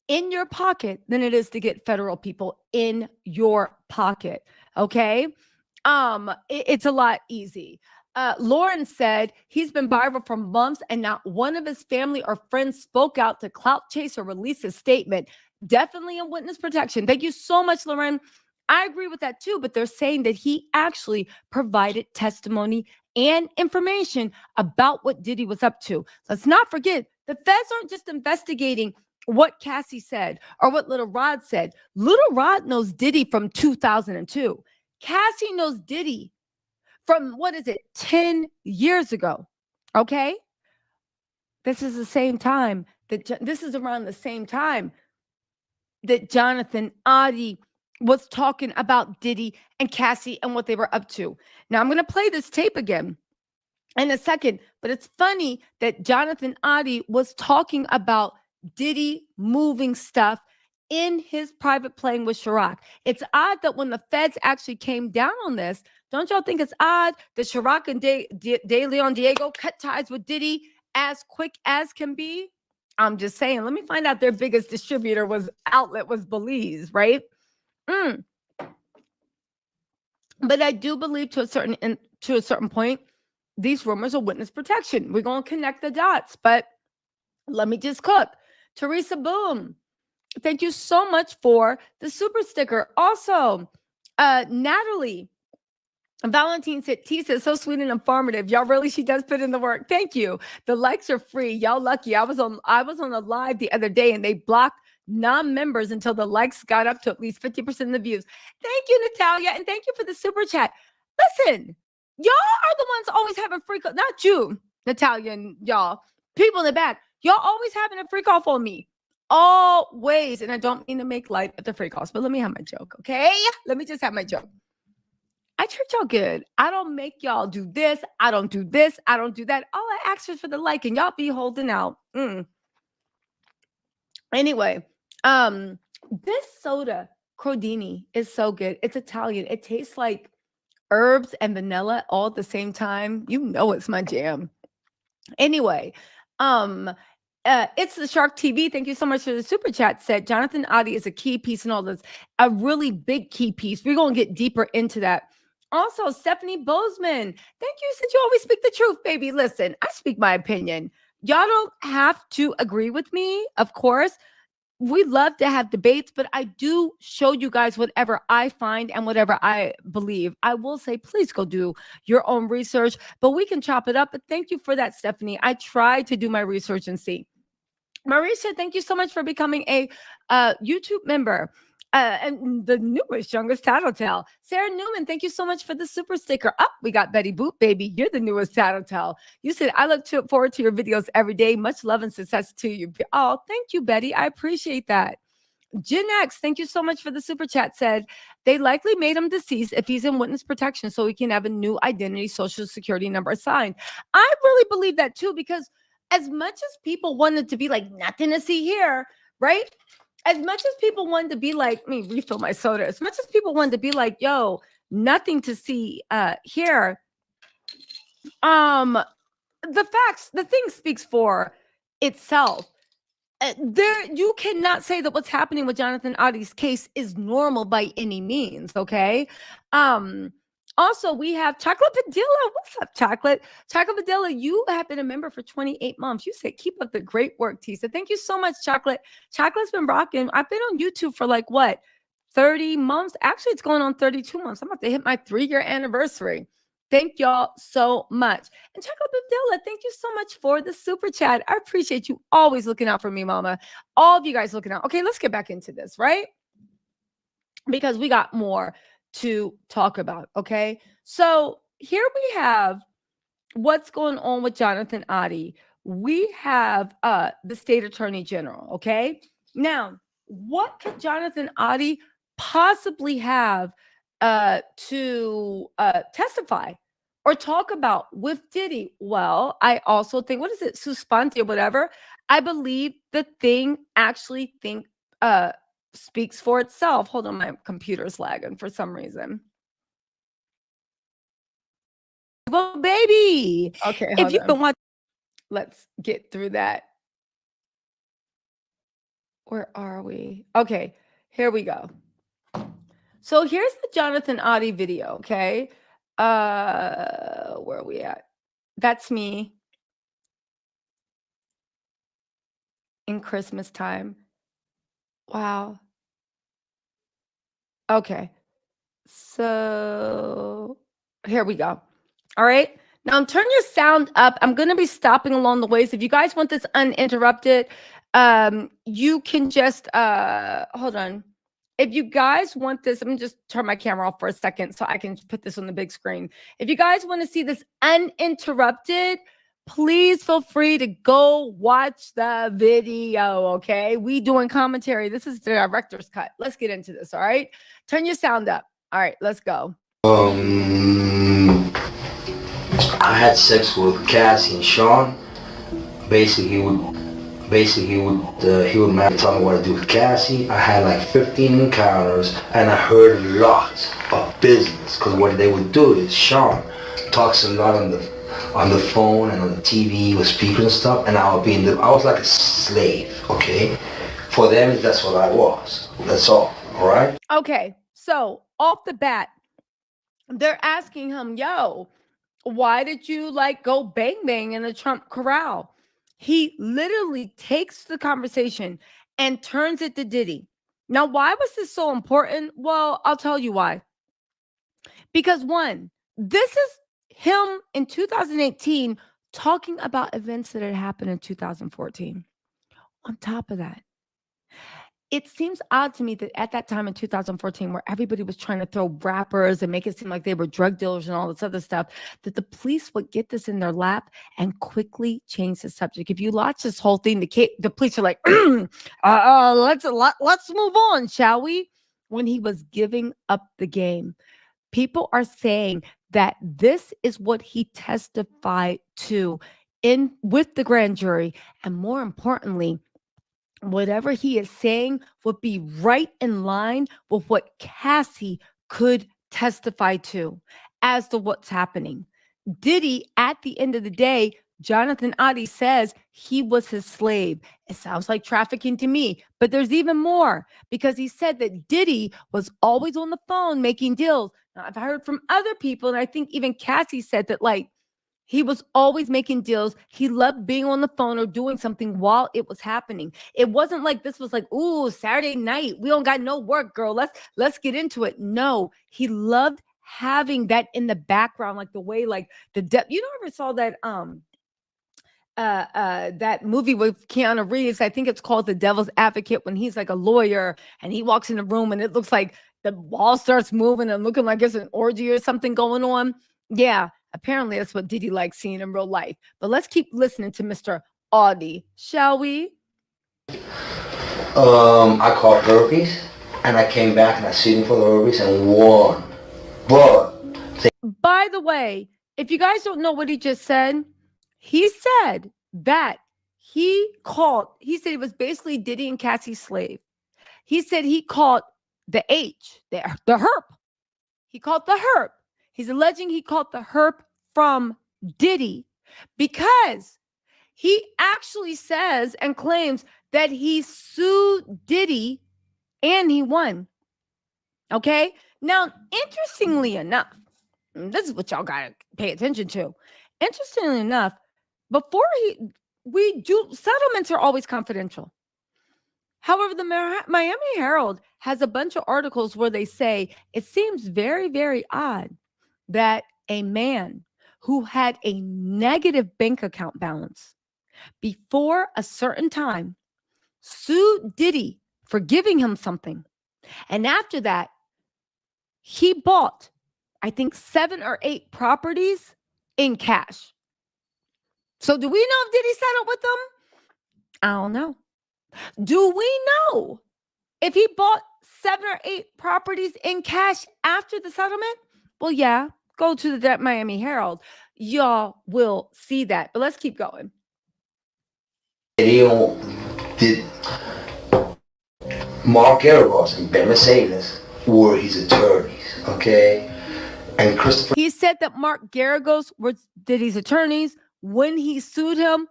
in your pocket than it is to get federal people in your pocket. Okay? It's a lot easy. Lauren said he's been viral for months and not one of his family or friends spoke out to clout chase or release a statement. Definitely a witness protection. Thank you so much, Lauren. I agree with that too, but they're saying that he actually provided testimony and information about what Diddy was up to. Let's not forget, the feds aren't just investigating what Cassie said or what Little Rod said. Little Rod knows Diddy from 2002. Cassie knows Diddy from, 10 years ago. Okay? This is around the same time that Jonathan Oddi was talking about Diddy and Cassie and what they were up to. Now, I'm going to play this tape again in a second, but it's funny that Jonathan Oddi was talking about Diddy moving stuff in his private plane with Chirac. It's odd that when the feds actually came down on this, don't y'all think it's odd that Chirac and De Leon Diego cut ties with Diddy as quick as can be? I'm just saying, let me find out their biggest distributor outlet was Belize, right? But I do believe to a certain point, these rumors are witness protection. We're going to connect the dots, but let me just cook. Teresa Boom Thank you so much for the super sticker. Also, Natalie Valentine said, T says, so sweet and informative. Y'all really, she does put in the work. Thank you. The likes are free. Y'all lucky. I was on a live the other day and they blocked non-members until the likes got up to at least 50% of the views. Thank you, Natalia. And thank you for the super chat. Listen, y'all are the ones always having freak off. Not you, Natalia, and y'all. People in the back. Y'all always having a freak off on me. Always. And I don't mean to make light of the freak offs, but let me have my joke, okay? Let me just have my joke. I treat y'all good. I don't make y'all do this. I don't do this. I don't do that. All I ask is for the like, and y'all be holding out. Anyway, this soda, Crodini, is so good. It's Italian. It tastes like herbs and vanilla all at the same time. You know it's my jam. Anyway, it's the Shark TV. Thank you so much for the super chat. Said Jonathan Oddi is a key piece in all this, a really big key piece. We're gonna get deeper into that. Also, Stephanie Bozeman, thank you. Since you always speak the truth, baby. Listen, I speak my opinion. Y'all don't have to agree with me, of course. We love to have debates, but I do show you guys whatever I find and whatever I believe. I will say, please go do your own research, but we can chop it up. But thank you for that, Stephanie. I try to do my research and see. Marisha, thank you so much for becoming a YouTube member. And the newest, youngest Tattletale. Sarah Newman, thank you so much for the super sticker. Up, we got Betty Boop, baby. You're the newest Tattletale. You said, I look forward to your videos every day. Much love and success to you. Oh, thank you, Betty. I appreciate that. Gen X, thank you so much for the super chat. Said they likely made him deceased if he's in witness protection so he can have a new identity, social security number assigned. I really believe that too, because as much as people wanted to be like, nothing to see here, right? As much as people wanted to be like, let me refill my soda. As much as people wanted to be like, yo, nothing to see here. The thing speaks for itself. You cannot say that what's happening with Jonathan Oddi's case is normal by any means. Okay. Also, we have Chocolate Padilla. What's up, Chocolate? Chocolate Padilla, you have been a member for 28 months. You said, keep up the great work, Tisa. Thank you so much, Chocolate. Chocolate's been rocking. I've been on YouTube for like, what, 30 months? Actually, it's going on 32 months. I'm about to hit my 3-year anniversary. Thank y'all so much. And Chocolate Padilla, thank you so much for the super chat. I appreciate you always looking out for me, mama. All of you guys looking out. Okay, let's get back into this, right? Because we got more to talk about. Okay, so here we have what's going on with Jonathan Oddi. We have the state attorney general. Okay, now what could Jonathan Oddi possibly have to testify or talk about with Diddy? Well, I also think, what is it, suspense or whatever? I believe the thing actually speaks for itself. Hold on, my computer's lagging for some reason. Well, baby. Okay, if you've been watching, let's get through that. Where are we? Okay, here we go. So here's the Jonathan Oddi video, okay? Where are we at? That's me in Christmas time. Wow. Okay, so here we go. All right, now turn your sound up. I'm going to be stopping along the ways. If you guys want this uninterrupted, you can just hold on. If you guys want this, I'm going to just turn my camera off for a second so I can put this on the big screen. If you guys want to see this uninterrupted, please feel free to go watch the video, okay? We doing commentary. This is the director's cut. Let's get into this, all right? Turn your sound up. All right, let's go. I had sex with Cassie and Sean. Basically, he would marry, tell me what to do with Cassie. I had like 15 encounters, and I heard lots of business. Cause what they would do is Sean talks a lot on the phone and on the TV with speakers and stuff, and I was like a slave. Okay, for them that's what I was. That's all. All right. Okay, so off the bat, they're asking him, yo, why did you like go bang bang in the Trump corral? He literally takes the conversation and turns it to Diddy. Now, why was this so important? Well, I'll tell you why. Because one, this is him in 2018 talking about events that had happened in 2014. On top of that, it seems odd to me that at that time in 2014, where everybody was trying to throw rappers and make it seem like they were drug dealers and all this other stuff, that the police would get this in their lap and quickly change the subject. If you watch this whole thing, the police are like, let's move on, shall we? When he was giving up the game, people are saying that this is what he testified to with the grand jury, and more importantly, whatever he is saying would be right in line with what Cassie could testify to as to what's happening. Diddy, at the end of the day, Jonathan Oddi says he was his slave. It sounds like trafficking to me, but there's even more, because he said that Diddy was always on the phone making deals. Now, I've heard from other people, and I think even Cassie said that, like, he was always making deals. He loved being on the phone or doing something while it was happening. It wasn't like this was like, ooh, Saturday night, we don't got no work, girl. Let's get into it. No, he loved having that in the background, like the way, like you know, ever saw that that movie with Keanu Reeves? I think it's called The Devil's Advocate, when he's like a lawyer and he walks in the room and it looks like the wall starts moving and looking like it's an orgy or something going on. Yeah. Apparently, that's what Diddy likes seeing in real life. But let's keep listening to Mr. Oddie, shall we? I caught herpes, and I came back and I sued him for the herpes and won. But by the way, if you guys don't know what he just said, he said that he said he was basically Diddy and Cassie's slave. He said he caught the herp. He caught the herp. He's alleging he caught the herp from Diddy because he actually says and claims that he sued Diddy and he won. Okay? Now, interestingly enough, this is what y'all got to pay attention to. Interestingly enough, settlements are always confidential. However, the Miami Herald has a bunch of articles where they say it seems very, very odd that a man who had a negative bank account balance before a certain time sued Diddy for giving him something. And after that, he bought, I think, 7 or 8 properties in cash. So do we know if Diddy settled with them? I don't know. Do we know if he bought 7 or 8 properties in cash after the settlement? Well, yeah, go to the Miami Herald. Y'all will see that. But let's keep going. did Mark Garagos and Ben Mercedes were his attorneys, okay? And Christopher... He said that Mark Garagos was Diddy's attorneys. When he sued him,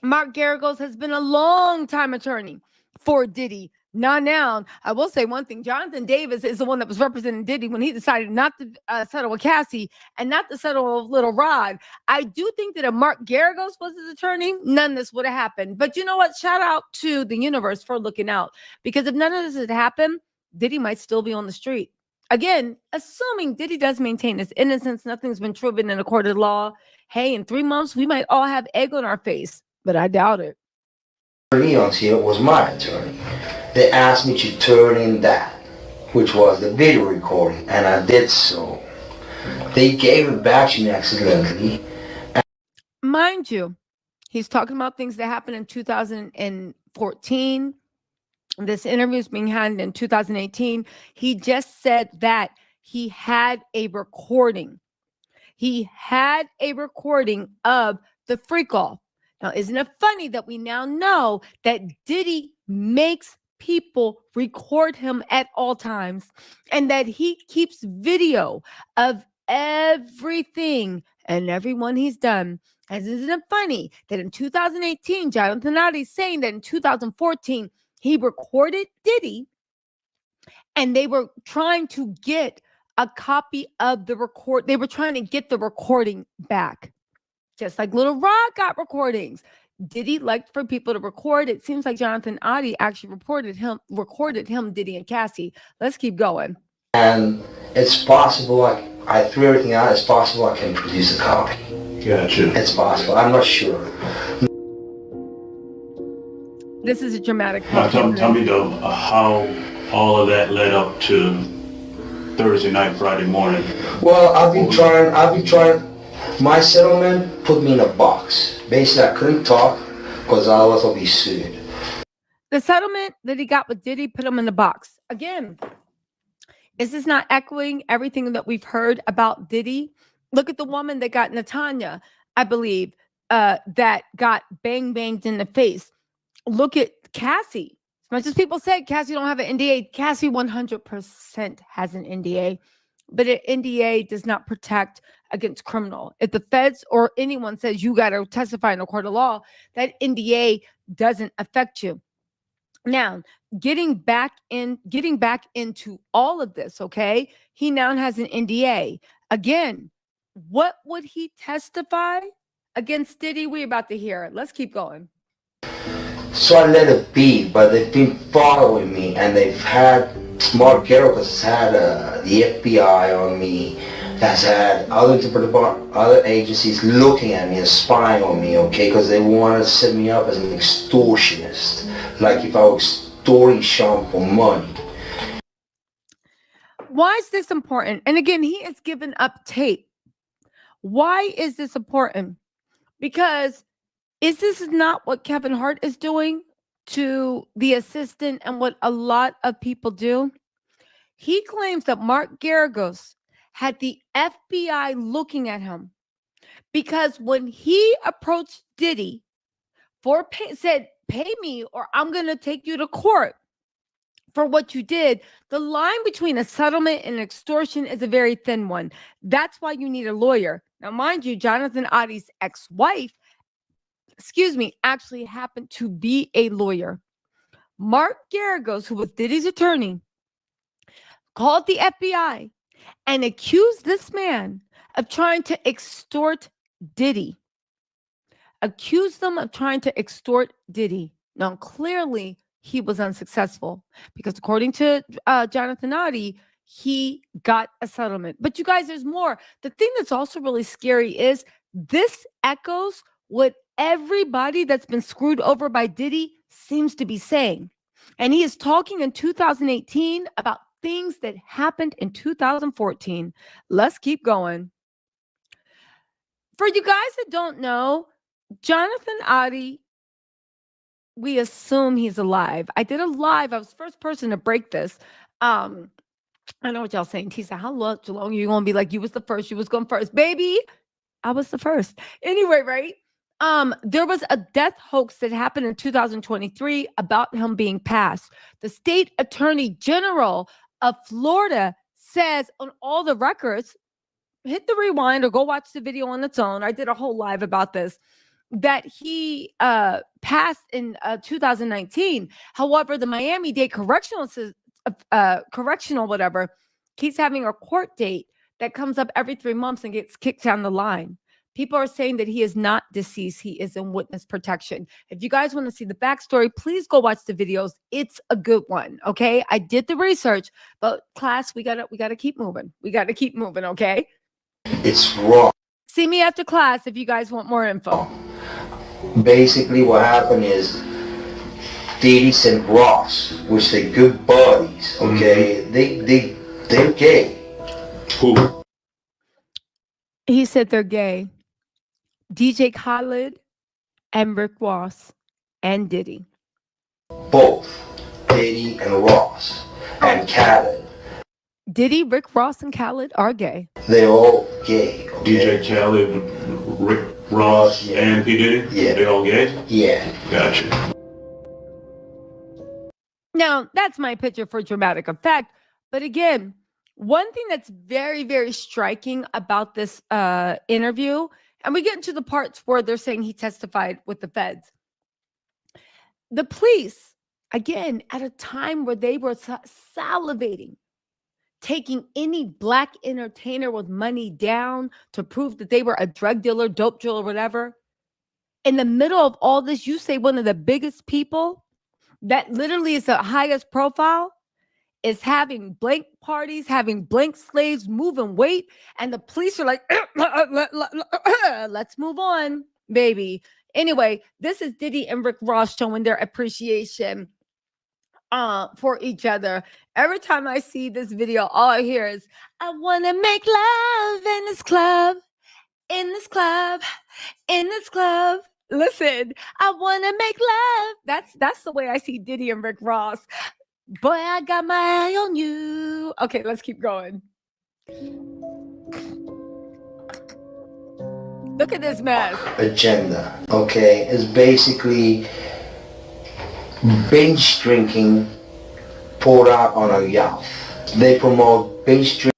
Mark Garagos has been a long time attorney for Diddy. Now, I will say one thing. Jonathan Davis is the one that was representing Diddy when he decided not to settle with Cassie and not to settle with Little Rod. I do think that if Mark Garagos was his attorney, none of this would have happened. But you know what? Shout out to the universe for looking out. Because if none of this had happened, Diddy might still be on the street. Again, assuming Diddy does maintain his innocence, nothing's been proven in a court of law. Hey, in 3 months, we might all have egg on our face. But I doubt it. Leon's here was my attorney. They asked me to turn in that, which was the video recording, and I did so. They gave it back to me accidentally. Mind you, he's talking about things that happened in 2014. This interview is being had in 2018. He just said that he had a recording. He had a recording of the Freak-Off. Now, isn't it funny that we now know that Diddy makes people record him at all times and that he keeps video of everything and everyone he's done? And isn't it funny that in 2018, Jonathan Oddi is saying that in 2014, he recorded Diddy and they were trying to get a copy of the record. They were trying to get the recording back. Just like Little Rod got recordings. Diddy liked for people to record. It seems like Jonathan Oddi actually recorded him, Diddy and Cassie. Let's keep going. And it's possible, I threw everything out, it's possible I can produce a copy. Gotcha. It's possible, I'm not sure. This is a dramatic Now part. tell me though, how all of that led up to Thursday night, Friday morning. Well, I've been trying, my settlement put me in a box. Basically, I couldn't talk because otherwise I'll be sued. The settlement that he got with Diddy put him in the box. Again, is this not echoing everything that we've heard about Diddy? Look at the woman that got Natanya, I believe, that got banged in the face. Look at Cassie. As much as people say Cassie don't have an NDA, Cassie 100% has an NDA, but an NDA does not protect against criminal. If the feds or anyone says you got to testify in a court of law, that NDA doesn't affect you. Now, getting back into all of this, okay? He now has an NDA. Again, what would he testify against Diddy? We're about to hear it. Let's keep going. So I let it be, but they've been following me, and they've had, Mark Garrow has had the FBI on me, has had other agencies looking at me and spying on me, okay, because they want to set me up as an extortionist, like if I was extorting Sean for money. Why is this important? And again, he is given up tape. Why is this important? Because is this not what Kevin Hart is doing to the assistant and what a lot of people do? He claims that Mark Garagos had the FBI looking at him because when he approached Diddy said, pay me or I'm going to take you to court for what you did, the line between a settlement and extortion is a very thin one. That's why you need a lawyer. Now, mind you, Jonathan Oddi's ex-wife, actually happened to be a lawyer. Mark Garagos, who was Diddy's attorney, called the FBI and accused this man of trying to extort Diddy. Accused them of trying to extort Diddy. Now, clearly, he was unsuccessful because according to Jonathan Oddi, he got a settlement. But you guys, there's more. The thing that's also really scary is this echoes what everybody that's been screwed over by Diddy seems to be saying. And he is talking in 2018 about things that happened in 2014. Let's keep going. For you guys that don't know, Jonathan Oddi, we assume he's alive. I did a live. I was the first person to break this. I know what y'all saying. Tisa, how long are you going to be like, you was the first, you was going first. Baby, I was the first. Anyway, right? There was a death hoax that happened in 2023 about him being passed. The state attorney general of Florida says on all the records, hit the rewind or go watch the video on its own. I did a whole live about this, that he passed in 2019. However, the Miami-Dade correctional whatever keeps having a court date that comes up every 3 months and gets kicked down the line. People are saying that he is not deceased. He is in witness protection. If you guys want to see the backstory, please go watch the videos. It's a good one. Okay. I did the research, but class, we gotta keep moving. We gotta keep moving. Okay. It's wrong. See me after class if you guys want more info. Basically what happened is Diddy and Ross, which they're good buddies, okay? They're gay. Who? He said they're gay. DJ Khaled and Rick Ross and Diddy. Both Diddy and Ross and Khaled. Diddy, Rick Ross, and Khaled are gay. They're all gay. Okay? DJ Khaled, Rick Ross, and P. Diddy? Yeah. They all gay? Yeah. Gotcha. Now, that's my picture for dramatic effect. But again, one thing that's very, very striking about this interview, and we get into the parts where they're saying he testified with the feds. The police, again, at a time where they were salivating, taking any black entertainer with money down to prove that they were a drug dealer, dope dealer, whatever, in the middle of all this, you say one of the biggest people that literally is the highest profile is having blank parties, having blank slaves, moving weight, and the police are like, let's move on, baby. Anyway, this is Diddy and Rick Ross showing their appreciation for each other. Every time I see this video, all I hear is, I want to make love in this club, in this club, in this club. Listen, I want to make love. That's the way I see Diddy and Rick Ross. Boy, I got my eye on you. Okay, let's keep going. Look at this mess. Agenda, okay, is basically binge drinking poured out on a yacht. They promote binge drinking.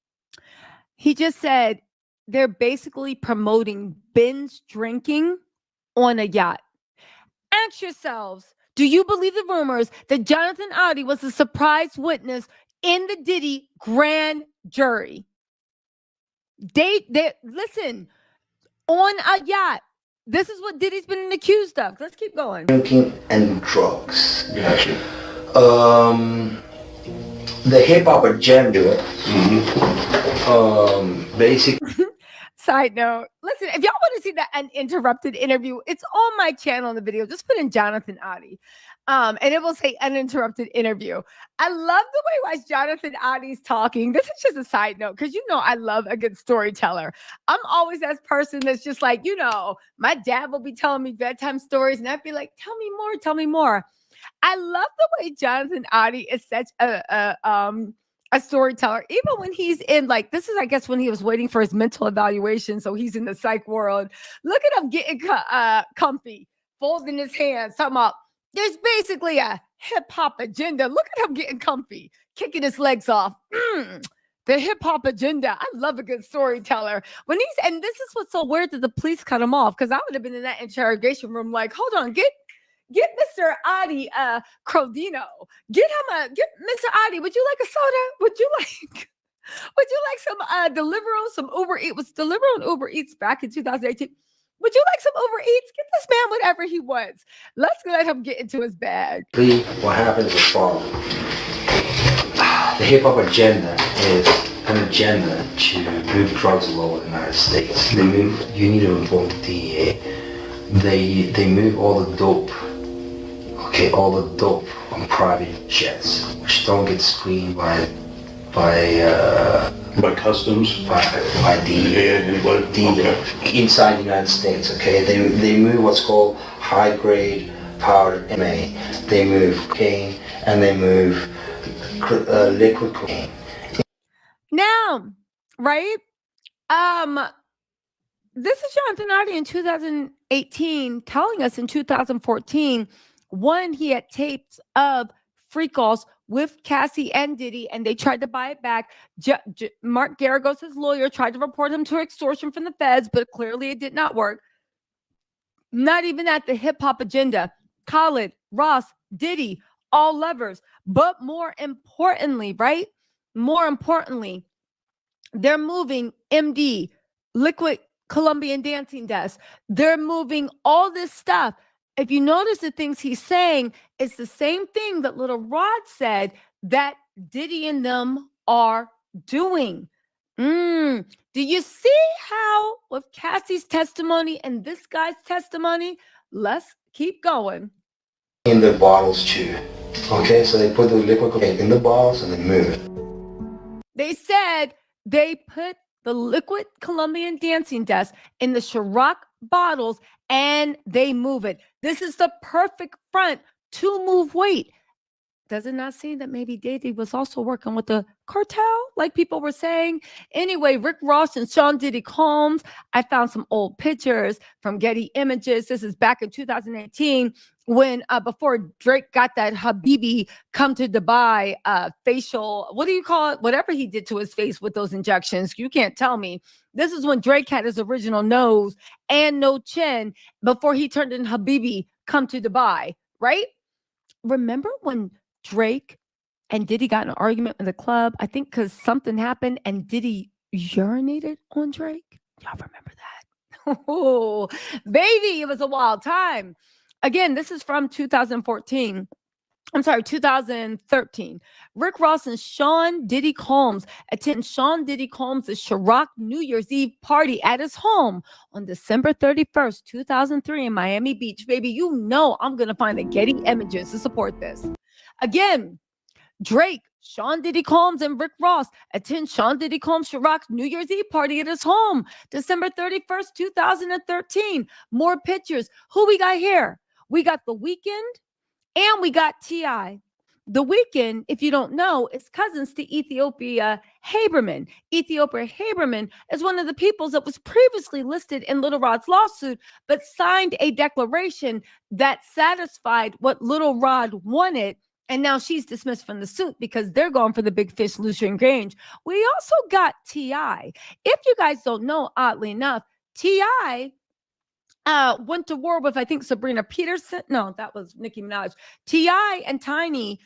He just said they're basically promoting binge drinking on a yacht. Ask yourselves, do you believe the rumors that Jonathan Oddi was a surprise witness in the Diddy grand jury? They listen, on a yacht. This is what Diddy's been accused of. Let's keep going. Drinking and drugs. Gotcha. The hip hop agenda, basically. Side note, listen, if y'all want to see that uninterrupted interview, it's on my channel in the video. Just put in Jonathan Oddi. And it will say uninterrupted interview. I love the way Jonathan Oddi's talking. This is just a side note, because you know I love a good storyteller. I'm always that person that's just like, you know, my dad will be telling me bedtime stories, and I'd be like, tell me more, tell me more. I love the way Jonathan Oddi is such a storyteller, even when he's in, like, this is, I guess, when he was waiting for his mental evaluation. So he's in the psych world. Look at him getting comfy, folding his hands, talking about, there's basically a hip hop agenda. Look at him getting comfy, kicking his legs off. The hip hop agenda. I love a good storyteller. And this is what's so weird that the police cut him off, because I would have been in that interrogation room like, hold on, get Mr. Oddie Crodino. Get Mr. Oddie. Would you like a soda? Would you like some Deliveroo, some Uber Eats? Was Deliveroo and Uber Eats back in 2018? Would you like some Uber Eats? Get this man whatever he wants. Let's let him get into his bag. What happens is following. The hip hop agenda is an agenda to move drugs all over the United States. You need to inform the DEA. They move all the dope. Okay, all the dope on private jets, which don't get screened by customs, by DEA, inside the United States. Okay, they move what's called high grade powder MA. They move cocaine and they move liquid cocaine. Now, right? This is Jonathan Oddi in 2018 telling us in 2014. One, he had tapes of freak-offs with Cassie and Diddy, and they tried to buy it back. Mark Garagos, his lawyer, tried to report him to extortion from the feds, but clearly it did not work. Not even at the hip-hop agenda. Khaled, Ross, Diddy, all levers. But more importantly, right? More importantly, they're moving MD, Liquid Colombian Dancing Desk. They're moving all this stuff. If you notice the things he's saying, it's the same thing that Little Rod said that Diddy and them are doing. Do you see how with Cassie's testimony and this guy's testimony? Let's keep going. In the bottles too. Okay, so they put the liquid cocaine in the bottles and they move it. They said they put the Liquid Colombian Dancing Desk in the Ciroc bottles and they move it. This is the perfect front to move weight. Does it not seem that maybe Diddy was also working with the cartel, like people were saying? Anyway, Rick Ross and Sean Diddy Combs. I found some old pictures from Getty Images. This is back in 2018 when before Drake got that Habibi come to Dubai facial, what do you call it? Whatever he did to his face with those injections. You can't tell me. This is when Drake had his original nose and no chin before he turned in Habibi come to Dubai, right? Remember when Drake and Diddy got in an argument in the club? I think because something happened and Diddy urinated on Drake. Y'all remember that? Oh, baby, it was a wild time. Again, this is from 2014. I'm sorry, 2013. Rick Ross and Sean Diddy Combs attend Sean Diddy Combs' Ciroc New Year's Eve party at his home on December 31st, 2003 in Miami Beach. Baby, you know I'm going to find the Getty images to support this. Again, Drake, Sean Diddy Combs, and Rick Ross attend Sean Diddy Combs' Ciroc New Year's Eve party at his home, December 31st, 2013. More pictures. Who we got here? We got The Weeknd and we got T.I. The Weeknd, if you don't know, is cousins to Ethiopia Haberman. Ethiopia Haberman is one of the peoples that was previously listed in Little Rod's lawsuit, but signed a declaration that satisfied what Little Rod wanted. And now she's dismissed from the suit because they're going for the big fish, Lucian Grange. We also got T.I. If you guys don't know, oddly enough, T.I. went to war with, I think, Sabrina Peterson. No, that was Nicki Minaj. T.I. and Tiny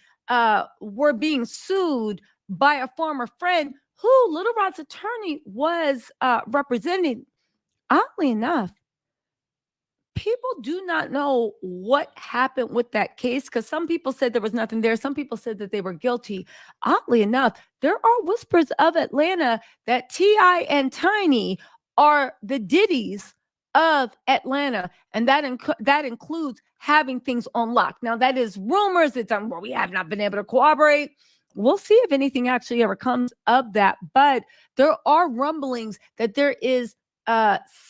were being sued by a former friend who Little Rod's attorney was representing. Oddly enough, people do not know what happened with that case because some people said there was nothing there. Some people said that they were guilty. Oddly enough, there are whispers of Atlanta that T.I. and Tiny are the Diddies of Atlanta, and that includes having things on lock. Now, that is rumors. It's where we have not been able to corroborate. We'll see if anything actually ever comes of that, but there are rumblings that there is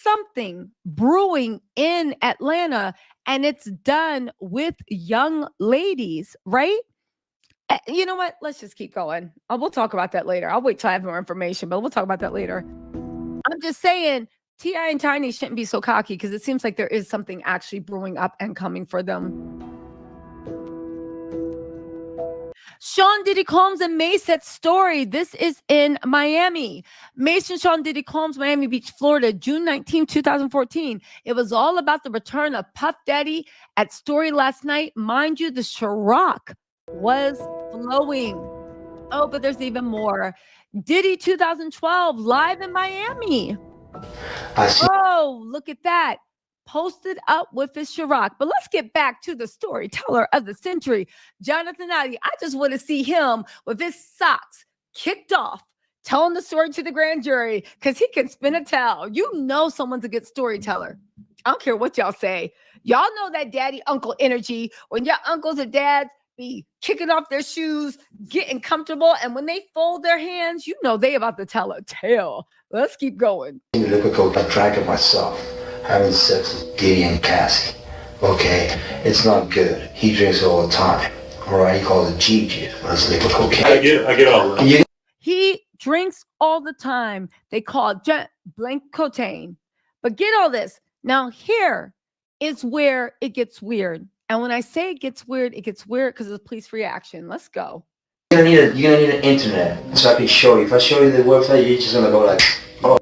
something brewing in Atlanta, and it's done with young ladies, right? You know what? Let's just keep going. We'll talk about that later. I'll wait till I have more information, but we'll talk about that later. I'm just saying, T.I. and Tiny shouldn't be so cocky because it seems like there is something actually brewing up and coming for them. Sean Diddy Combs and Mace's story. This is in Miami. Mace and Sean Diddy Combs, Miami Beach, Florida, June 19, 2014. It was all about the return of Puff Daddy at Story last night. Mind you, the Ciroc was flowing. Oh, but there's even more. Diddy 2012, live in Miami. Oh, look at that. Posted up with his Ciroc. But let's get back to the storyteller of the century, Jonathan Oddi. I just want to see him with his socks kicked off, telling the story to the grand jury because he can spin a tell. You know someone's a good storyteller. I don't care what y'all say. Y'all know that daddy uncle energy when your uncles or dads be kicking off their shoes, getting comfortable, and when they fold their hands, you know they about to tell a tale. Let's keep going. I drank it myself, having sex with Diddy and Cassie. Okay, it's not good. He drinks it all the time. All right, he calls it Gigi, but it's liquid cocaine. I get all of that. He drinks all the time. They call it blank cocaine. But get all this. Now here is where it gets weird. And when I say it gets weird because of the police reaction. Let's go. You're gonna need an internet so I can show you. If I show you the website, you're just gonna go like, oh.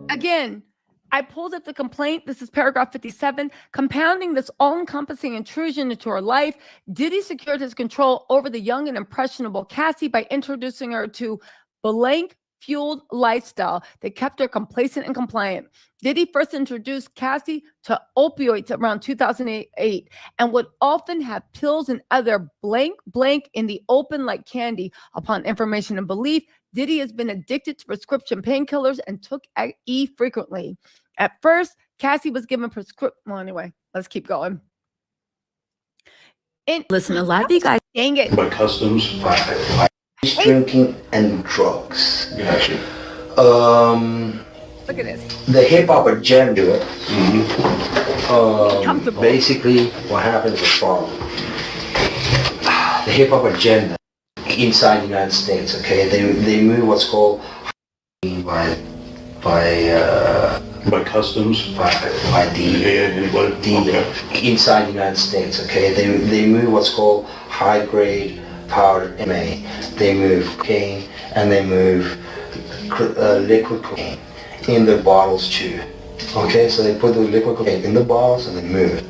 Again, I pulled up the complaint. This is paragraph 57. Compounding this all-encompassing intrusion into her life, Diddy secured his control over the young and impressionable Cassie by introducing her to blank-fueled lifestyle that kept her complacent and compliant. Diddy first introduced Cassie to opioids around 2008 and would often have pills and other blank in the open like candy. Upon information and belief, Diddy has been addicted to prescription painkillers and took E frequently. At first, Cassie was given well, anyway, let's keep going. And listen, a lot of you guys, dang it. By customs. By drinking and drugs. Gotcha. Look at this. The hip hop agenda. Comfortable. Basically, what happens is the following. The hip hop agenda inside the United States, okay, they move what's called by customs. By inside the United States, okay, they move what's called high grade powder MA. They move cocaine and they move liquid cocaine in the bottles too. Okay, so they put the liquid cocaine in the bottles and they move it.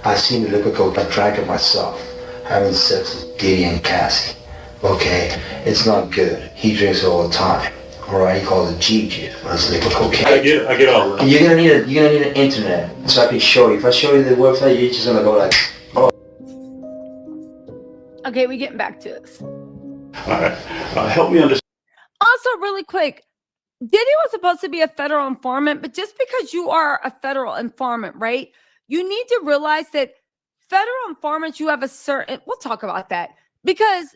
I seen the liquor coke. I drank it myself, having sex with Diddy and Cassie. Okay, it's not good. He drinks it all the time. All right, he calls it GG. That's liquor cocaine. I get all of that. You're gonna need an internet so I can show you. If I show you the website, you're just gonna go like, oh. Okay, we're getting back to this. All right, help me understand. Also, really quick, Diddy was supposed to be a federal informant, but just because you are a federal informant, right? You need to realize that federal informants, you have a certain, we'll talk about that because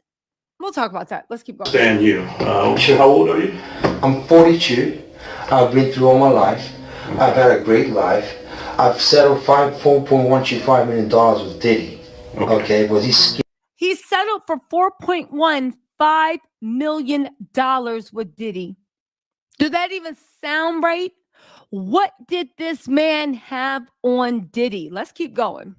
we'll talk about that. Let's keep going. Understand you. How old are you? I'm 42. I've been through all my life. I've had a great life. I've settled $4.125 million with Diddy. Okay, but he settled for $4.15 million with Diddy. Does that even sound right? What did this man have on Diddy? Let's keep going.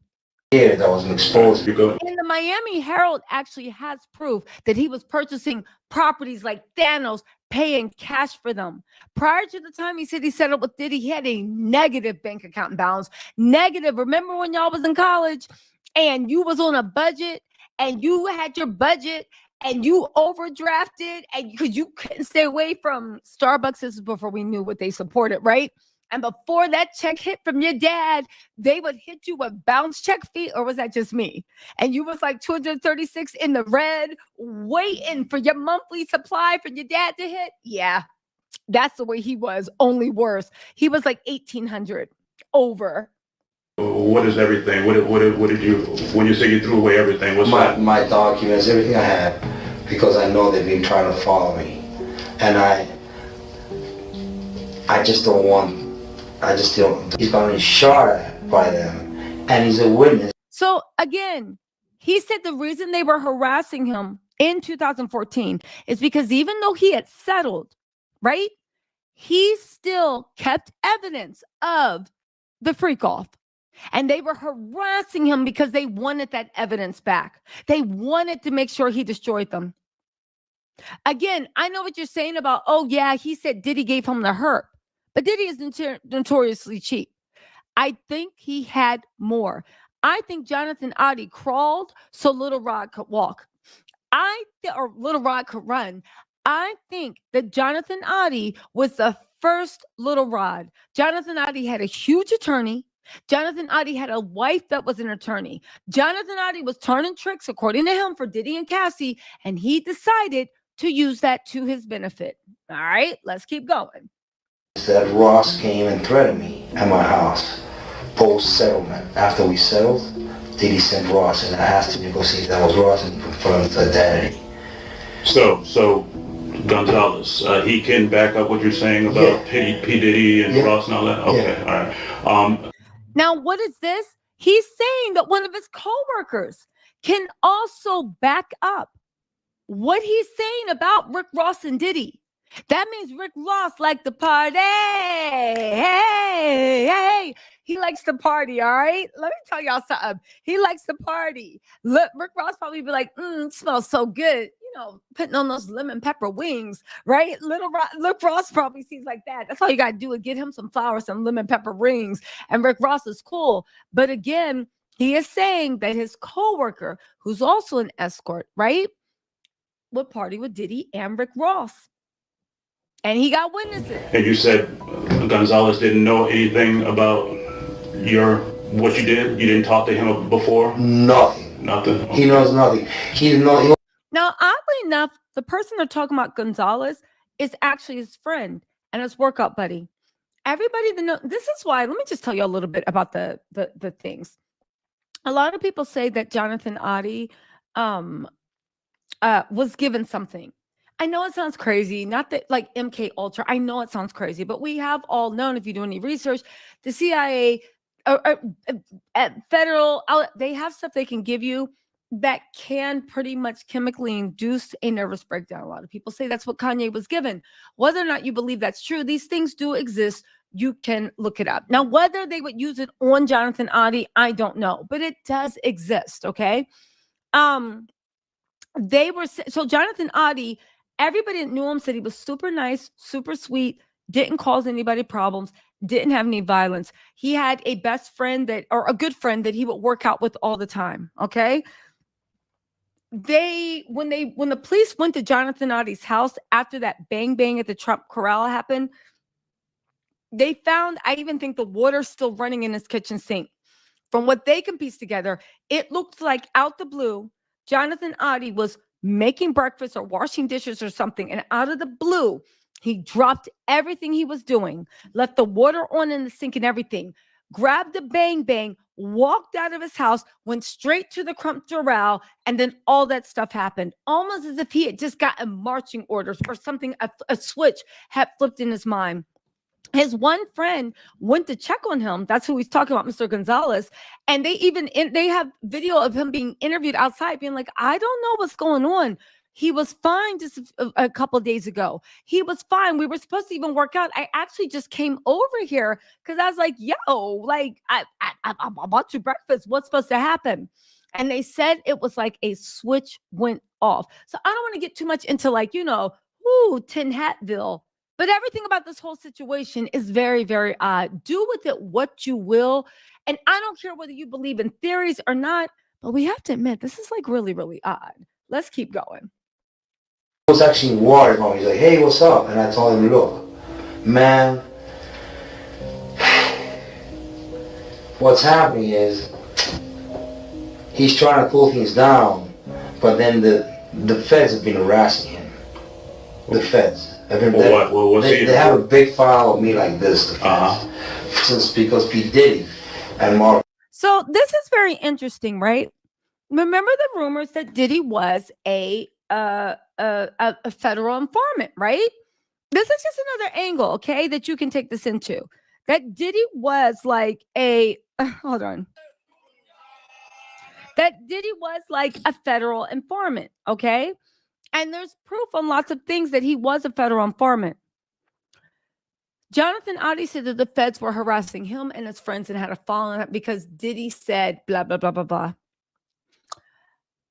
Yeah, that wasn't exposed. And the Miami Herald actually has proof that he was purchasing properties like Thanos, paying cash for them. Prior to the time he said he settled with Diddy, he had a negative bank account balance. Negative. Remember when y'all was in college and you was on a budget and you had your budget and you overdrafted and because you couldn't stay away from Starbucks. This is before we knew what they supported, right? And before that check hit from your dad, they would hit you with bounce check fee, or was that just me? And you was like 236 in the red, waiting for your monthly supply for your dad to hit. Yeah, that's the way he was, only worse. He was like 1,800 over. What is everything? What did you, when you say you threw away everything, what's that? My documents, everything I had, because I know they've been trying to follow me. And I just don't want, he's gonna be shot at by them, and he's a witness. So again, he said the reason they were harassing him in 2014 is because even though he had settled, right, he still kept evidence of the freak-off. And they were harassing him because they wanted that evidence back. They wanted to make sure he destroyed them. Again, I know what you're saying about, oh yeah, he said Diddy gave him the herp. But Diddy is notoriously cheap. I think he had more. I think Jonathan Oddi crawled so Little Rod could walk. Or Little Rod could run. I think that Jonathan Oddi was the first Little Rod. Jonathan Oddi had a huge attorney. Jonathan Oddi had a wife that was an attorney. Jonathan Oddi was turning tricks, according to him, for Diddy and Cassie, and he decided to use that to his benefit. All right, let's keep going. That Ross came and threatened me at my house post-settlement. After we settled, Diddy sent Ross, and I asked him to go see if that was Ross, and he confirmed his identity. So Gonzalez, he can back up what you're saying about P. Diddy and Ross and all that? Okay, all right. Now, what is this? He's saying that one of his co-workers can also back up what he's saying about Rick Ross and Diddy. That means Rick Ross liked to party. Hey, he likes to party, all right? Let me tell y'all something. He likes to party. Look, Rick Ross probably be like, it smells so good. You know, putting on those lemon pepper wings, right? Rick Ross probably sees like that. That's all you got to do is get him some flowers, some lemon pepper rings, and Rick Ross is cool. But again, he is saying that his coworker, who's also an escort, right, would party with Diddy and Rick Ross. And he got witnesses. And you said Gonzalez didn't know anything about what you did? You didn't talk to him before? Nothing. Nothing? Okay. He knows nothing. Now, oddly enough, the person they're talking about, Gonzalez, is actually his friend and his workout buddy. Everybody that knows, this is why, let me just tell you a little bit about the things. A lot of people say that Jonathan Oddi was given something. I know it sounds crazy, not that like MK Ultra. I know it sounds crazy, but we have all known, if you do any research, the CIA, federal, they have stuff they can give you that can pretty much chemically induce a nervous breakdown. A lot of people say that's what Kanye was given. Whether or not you believe that's true, these things do exist. You can look it up. Now, whether they would use it on Jonathan Oddi, I don't know, but it does exist. Okay. So Jonathan Oddi, everybody that knew him said he was super nice, super sweet, didn't cause anybody problems. didn't have any violence. He had a best friend or a good friend that he would work out with all the time. Okay. When the police went to Jonathan Oddi's house after that bang bang at the Trump Corral happened, they found, I even think, the water still running in his kitchen sink. From what they can piece together, it looked like out the blue, Jonathan Oddi was making breakfast or washing dishes or something, and out of the blue, he dropped everything he was doing, left the water on in the sink and everything, grabbed the bang bang, walked out of his house, went straight to the Trump Doral, and then all that stuff happened, almost as if he had just gotten marching orders or something, a switch had flipped in his mind. His one friend went to check on him. That's who he's talking about, Mr. Gonzalez. And they have video of him being interviewed outside, being like, I don't know what's going on. He was fine just a couple of days ago. He was fine. We were supposed to even work out. I actually just came over here because I was like, yo, like, I bought you breakfast. What's supposed to happen? And they said it was like a switch went off. So I don't want to get too much into like, Tin Hatville. But everything about this whole situation is very, very odd. Do with it what you will. And I don't care whether you believe in theories or not, but we have to admit, this is like really, really odd. Let's keep going. I was actually worried about me. He's like, hey, what's up? And I told him, look, man, what's happening is he's trying to pull things down, but then the feds have been harassing him. The feds. They have a big file of me like this, since because P. Diddy and Mark. So this is very interesting, right? Remember the rumors that Diddy was a federal informant, right? This is just another angle, okay, that you can take this into. That Diddy was like hold on. That Diddy was like a federal informant, okay? And there's proof on lots of things that he was a federal informant. Jonathan Oddi said that the feds were harassing him and his friends and had a falling out because Diddy said blah, blah, blah, blah, blah.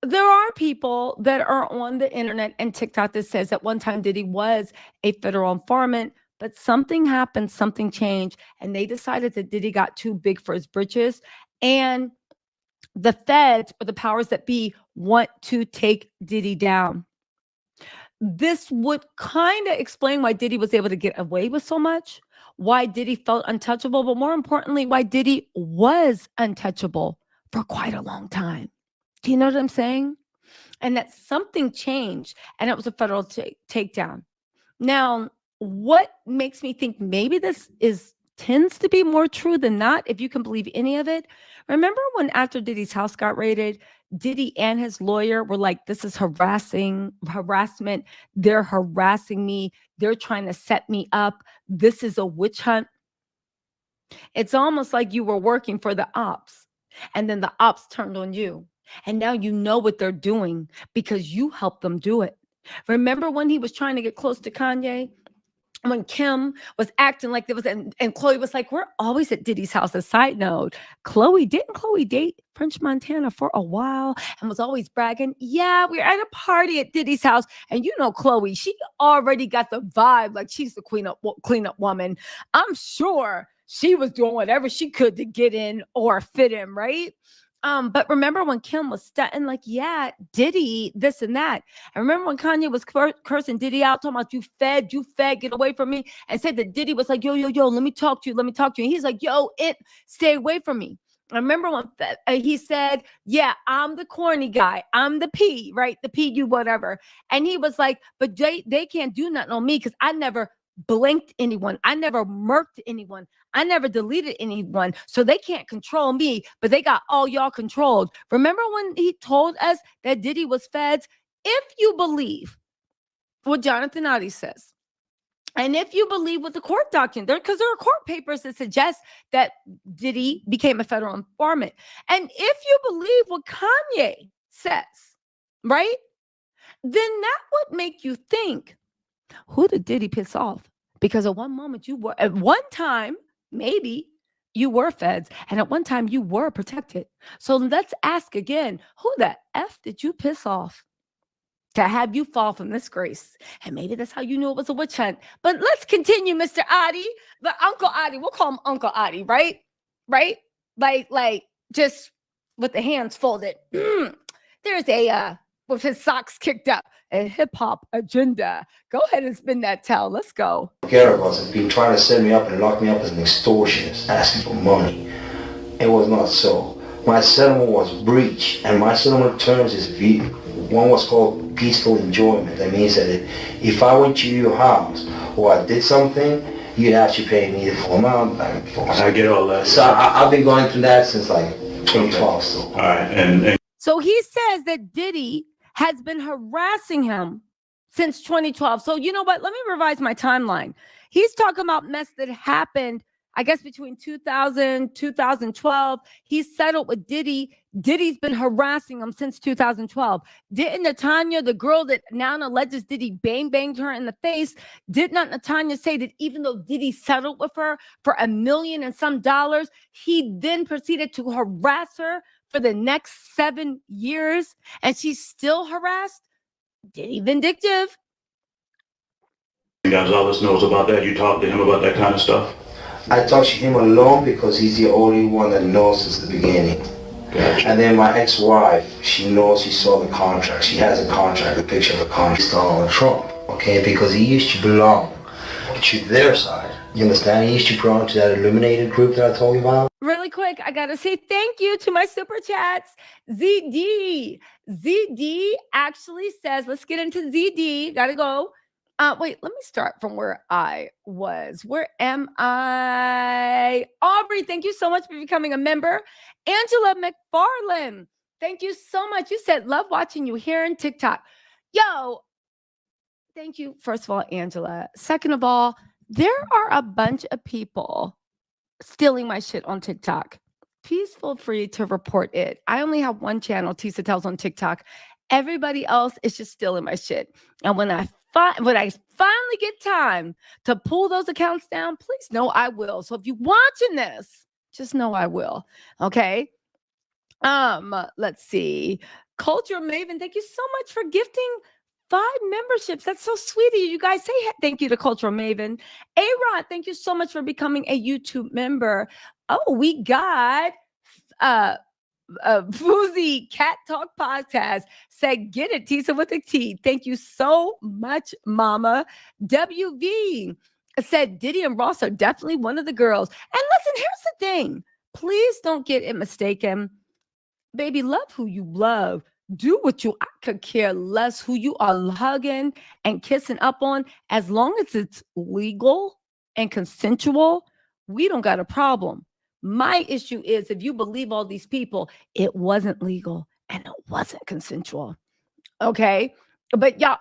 There are people that are on the internet and TikTok that says at one time Diddy was a federal informant, but something happened, something changed, and they decided that Diddy got too big for his britches. And the feds, or the powers that be, want to take Diddy down. This would kind of explain why Diddy was able to get away with so much, why Diddy felt untouchable, but more importantly, why Diddy was untouchable for quite a long time. Do you know what I'm saying? And that something changed, and it was a federal takedown. Now, what makes me think maybe this tends to be more true than not, if you can believe any of it? Remember when after Diddy's house got raided, Diddy and his lawyer were like, this is harassment. They're harassing me. They're trying to set me up. This is a witch hunt. It's almost like you were working for the ops, and then the ops turned on you. And now you know what they're doing because you helped them do it. Remember when he was trying to get close to Kanye? When Kim was acting like there was, and Chloe was like, we're always at Diddy's house. A side note, didn't Chloe date French Montana for a while and was always bragging? Yeah, we're at a party at Diddy's house. And you know, Chloe, she already got the vibe like she's the cleanup woman. I'm sure she was doing whatever she could to get in or fit in, right? But remember when Kim was stunting like, yeah, Diddy, this and that. And remember when Kanye was cursing Diddy out, talking about you fed, get away from me, and said that Diddy was like, yo, let me talk to you. And he's like, yo, stay away from me. I remember when he said, yeah, I'm the corny guy. I'm the P, right? The P, you whatever. And he was like, but they can't do nothing on me because I never blinked anyone. I never murked anyone. I never deleted anyone. So they can't control me, but they got all y'all controlled. Remember when he told us that Diddy was feds? If you believe what Jonathan Oddi says, and if you believe what the court document, because there are court papers that suggest that Diddy became a federal informant. And if you believe what Kanye says, right? Then that would make you think, who did Diddy piss off? Because at one time, maybe you were feds, and at one time you were protected. So let's ask again, who the F did you piss off? to have you fall from this grace. And maybe that's how you knew it was a witch hunt. But let's continue, Mr. Oddie, the Uncle Oddie. We'll call him Uncle Oddie, right? Right? Like just with the hands folded. There's a with his socks kicked up, a hip-hop agenda. Go ahead and spin that tell. Let's go. Girls have been trying to set me up and lock me up as an extortionist, asking for money. It was not so. My settlement was breach, and my settlement terms is one was called peaceful enjoyment. That means that if I went to your house or I did something, you'd actually pay me the full amount. I get all that. So I've been going through that since like 2012. So. All right, and so he says that Diddy has been harassing him since 2012. So you know what? Let me revise my timeline. He's talking about mess that happened, I guess, between 2000, 2012. He settled with Diddy. Diddy's been harassing him since 2012. Didn't Natanya, the girl that now alleges Diddy banged her in the face, did not Natanya say that even though Diddy settled with her for $1 million and some dollars, he then proceeded to harass her for the next 7 years, and she's still harassed? Diddy vindictive. Gonzalez knows about that. You talked to him about that kind of stuff? I talked to him alone because he's the only one that knows since the beginning. Gotcha. And then my ex-wife, she knows, she saw the contract. She has a contract, a picture of a contract. Donald Trump, okay? Because he used to belong to their side. You understand? He used to belong to that Illuminated group that I told you about. Really quick, I gotta say thank you to my super chats. ZD actually says, let's get into ZD. Gotta go. Wait, let me start from where I was. Where am I? Aubrey, thank you so much for becoming a member. Angela McFarland, thank you so much. You said, love watching you here on TikTok. Yo, thank you, first of all, Angela. Second of all, there are a bunch of people stealing my shit on TikTok. Please feel free to report it. I only have one channel, Tattle Tells, on TikTok. Everybody else is just stealing my shit. And when I finally get time to pull those accounts down, please know I will. So if you're watching this, just know I will. Okay. Let's see. Culture Maven, thank you so much for gifting 5 memberships. That's so sweet of you. You guys say thank you to Cultural Maven. A-Rod, thank you so much for becoming a YouTube member. Oh, we got Foozy Cat Talk Podcast said, get it, Tisa with a T. Thank you so much, Mama. WV said, Diddy and Ross are definitely one of the girls. And listen, here's the thing. Please don't get it mistaken. Baby, love who you love. Do what I could care less who you are hugging and kissing up on. As long as it's legal and consensual, we don't got a problem. My issue is if you believe all these people, it wasn't legal and it wasn't consensual. Okay. But yeah.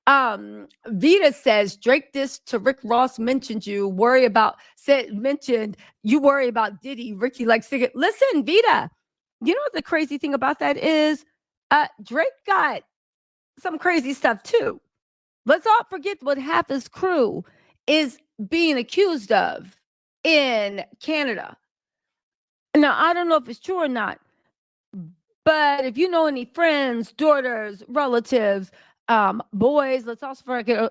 Vita says Drake this to Rick Ross mentioned you worry about Diddy. Ricky likes to get listen, Vita. You know what the crazy thing about that is? Drake got some crazy stuff too. Let's all forget what half his crew is being accused of in Canada. Now, I don't know if it's true or not, but if you know any friends, daughters, relatives, boys, let's also forget,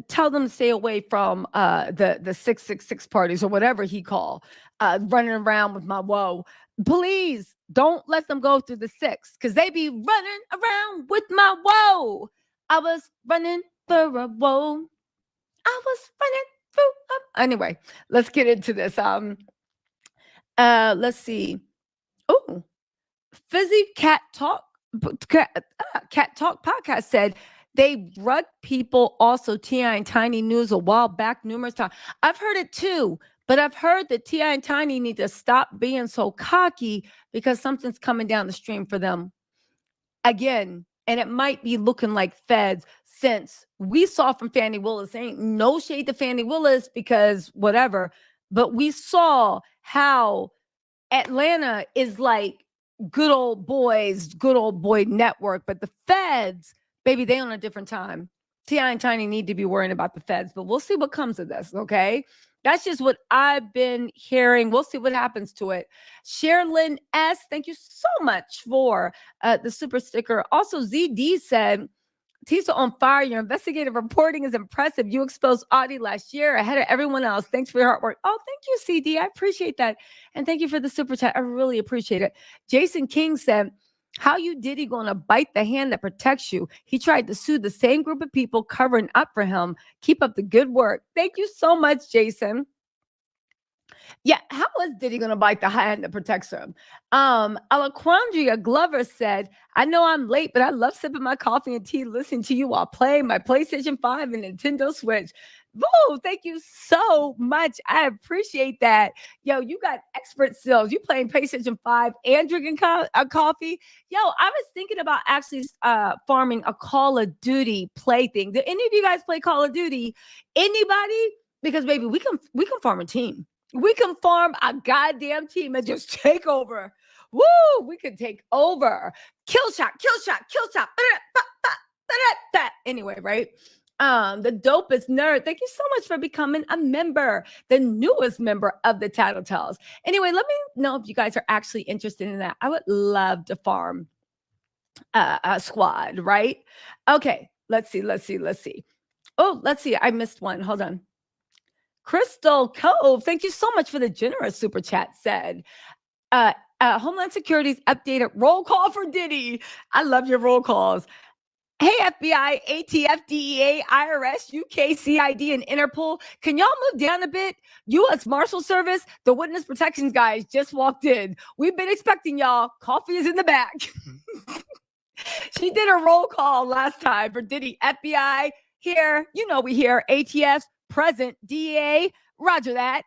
tell them to stay away from the 666 parties or whatever he called running around with my woe. Please don't let them go through the 6 because they be running around with my woe. I was running for a woe. I was running through. Anyway, let's get into this. Let's see. Oh, Fizzy Cat Talk Podcast said they rug people also T.I. and Tiny News a while back numerous times. I've heard it too. But I've heard that T.I. and Tiny need to stop being so cocky because something's coming down the stream for them again. And it might be looking like feds since we saw from Fannie Willis. Ain't no shade to Fannie Willis because whatever. But we saw how Atlanta is like good old boy network. But the feds, baby, they on a different time. T.I. and Tiny need to be worrying about the feds. But we'll see what comes of this, okay? That's just what I've been hearing. We'll see what happens to it. Sherilyn S., thank you so much for the super sticker. Also, ZD said, Tisa on fire. Your investigative reporting is impressive. You exposed Oddie last year ahead of everyone else. Thanks for your hard work. Oh, thank you, CD. I appreciate that. And thank you for the super chat. I really appreciate it. Jason King said, how you Diddy going to bite the hand that protects you? He tried to sue the same group of people covering up for him. Keep up the good work. Thank you so much, Jason. Yeah, how is Diddy gonna bite the hand that protects him? Alaquandria Glover said, I know I'm late, but I love sipping my coffee and tea, listening to you while playing my PlayStation 5 and Nintendo Switch. Woo, thank you so much. I appreciate that. Yo, you got expert skills. You playing PlayStation 5 and drinking coffee. Yo, I was thinking about actually farming a Call of Duty play thing. Do any of you guys play Call of Duty? Anybody? Because baby, we can farm a team. We can farm a goddamn team and just take over. Woo! We can take over. Kill shot. Anyway, right? The dopest nerd. Thank you so much for becoming a member, the newest member of the Tattle Tells. Anyway, let me know if you guys are actually interested in that. I would love to farm a squad, right? Okay, let's see. Oh, let's see. I missed one. Hold on. Crystal Cove, thank you so much for the generous super chat. Said, Homeland Security's updated roll call for Diddy. I love your roll calls. Hey, FBI, ATF, DEA, IRS, UK, CID, and Interpol, can y'all move down a bit? U.S. Marshal Service, the witness protections guys just walked in. We've been expecting y'all. Coffee is in the back. She did a roll call last time for Diddy. FBI, here. You know we here. ATF, present. DEA, roger that.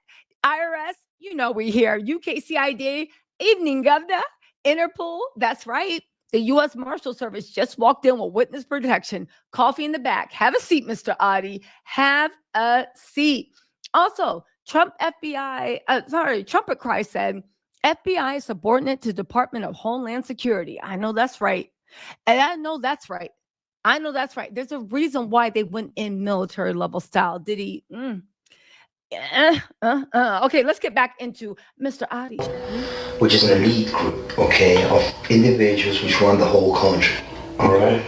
IRS, you know we here. UK, CID, evening, governor. Interpol, that's right. The U.S. Marshal Service just walked in with witness protection. Coffee in the back. Have a seat, Mr. Oddie. Have a seat. Also, Trumpet Cry said, FBI is subordinate to Department of Homeland Security. I know that's right. And I know that's right. There's a reason why they went in military level style. Did he? Okay, let's get back into Mr. Oddie. Which is an elite group, okay, of individuals which run the whole country. All right.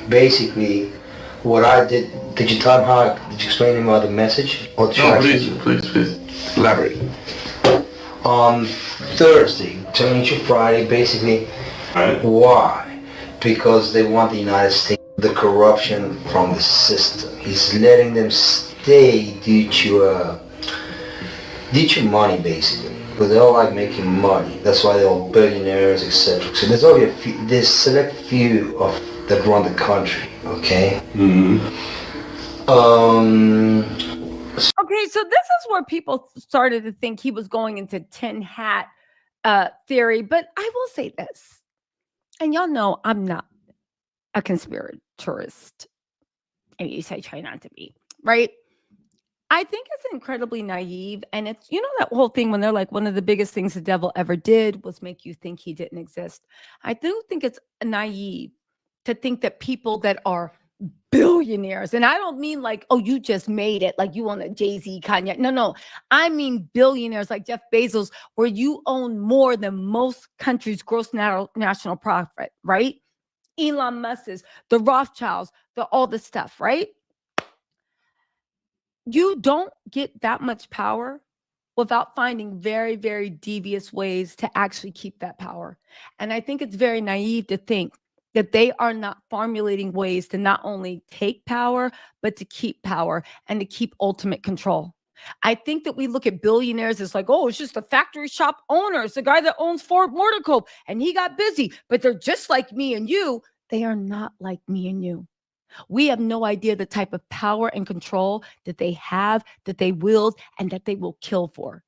Basically, what I did you tell him did you explain to him about the message? Or Please elaborate. On Thursday, turning to Friday, basically, why? Because they want the United States, the corruption from the system. He's letting them stay due to money, basically. Because they all like making money. That's why they're all billionaires, etc. So there's only there's select few that run the country, okay? Okay, so this is where people started to think he was going into tin hat theory. But I will say this, and y'all know I'm not a conspiratorist. At least I try not to be, right? I think it's incredibly naive. And it's, you know, that whole thing when they're like, one of the biggest things the devil ever did was make you think he didn't exist. I do think it's naive to think that people that are billionaires, and I don't mean like, oh, you just made it, like you want a Jay-Z, Kanye. No. I mean billionaires like Jeff Bezos, where you own more than most countries' gross national profit, right? Elon Musk's, the Rothschilds, all this stuff, right? You don't get that much power without finding very, very devious ways to actually keep that power. And I think it's very naive to think that they are not formulating ways to not only take power, but to keep power and to keep ultimate control. I think that we look at billionaires as like, oh, it's just a factory shop owner. It's the guy that owns Ford Motor Co. and he got busy, but they're just like me and you. They are not like me and you. We have no idea the type of power and control that they have, that they wield, and that they will kill for.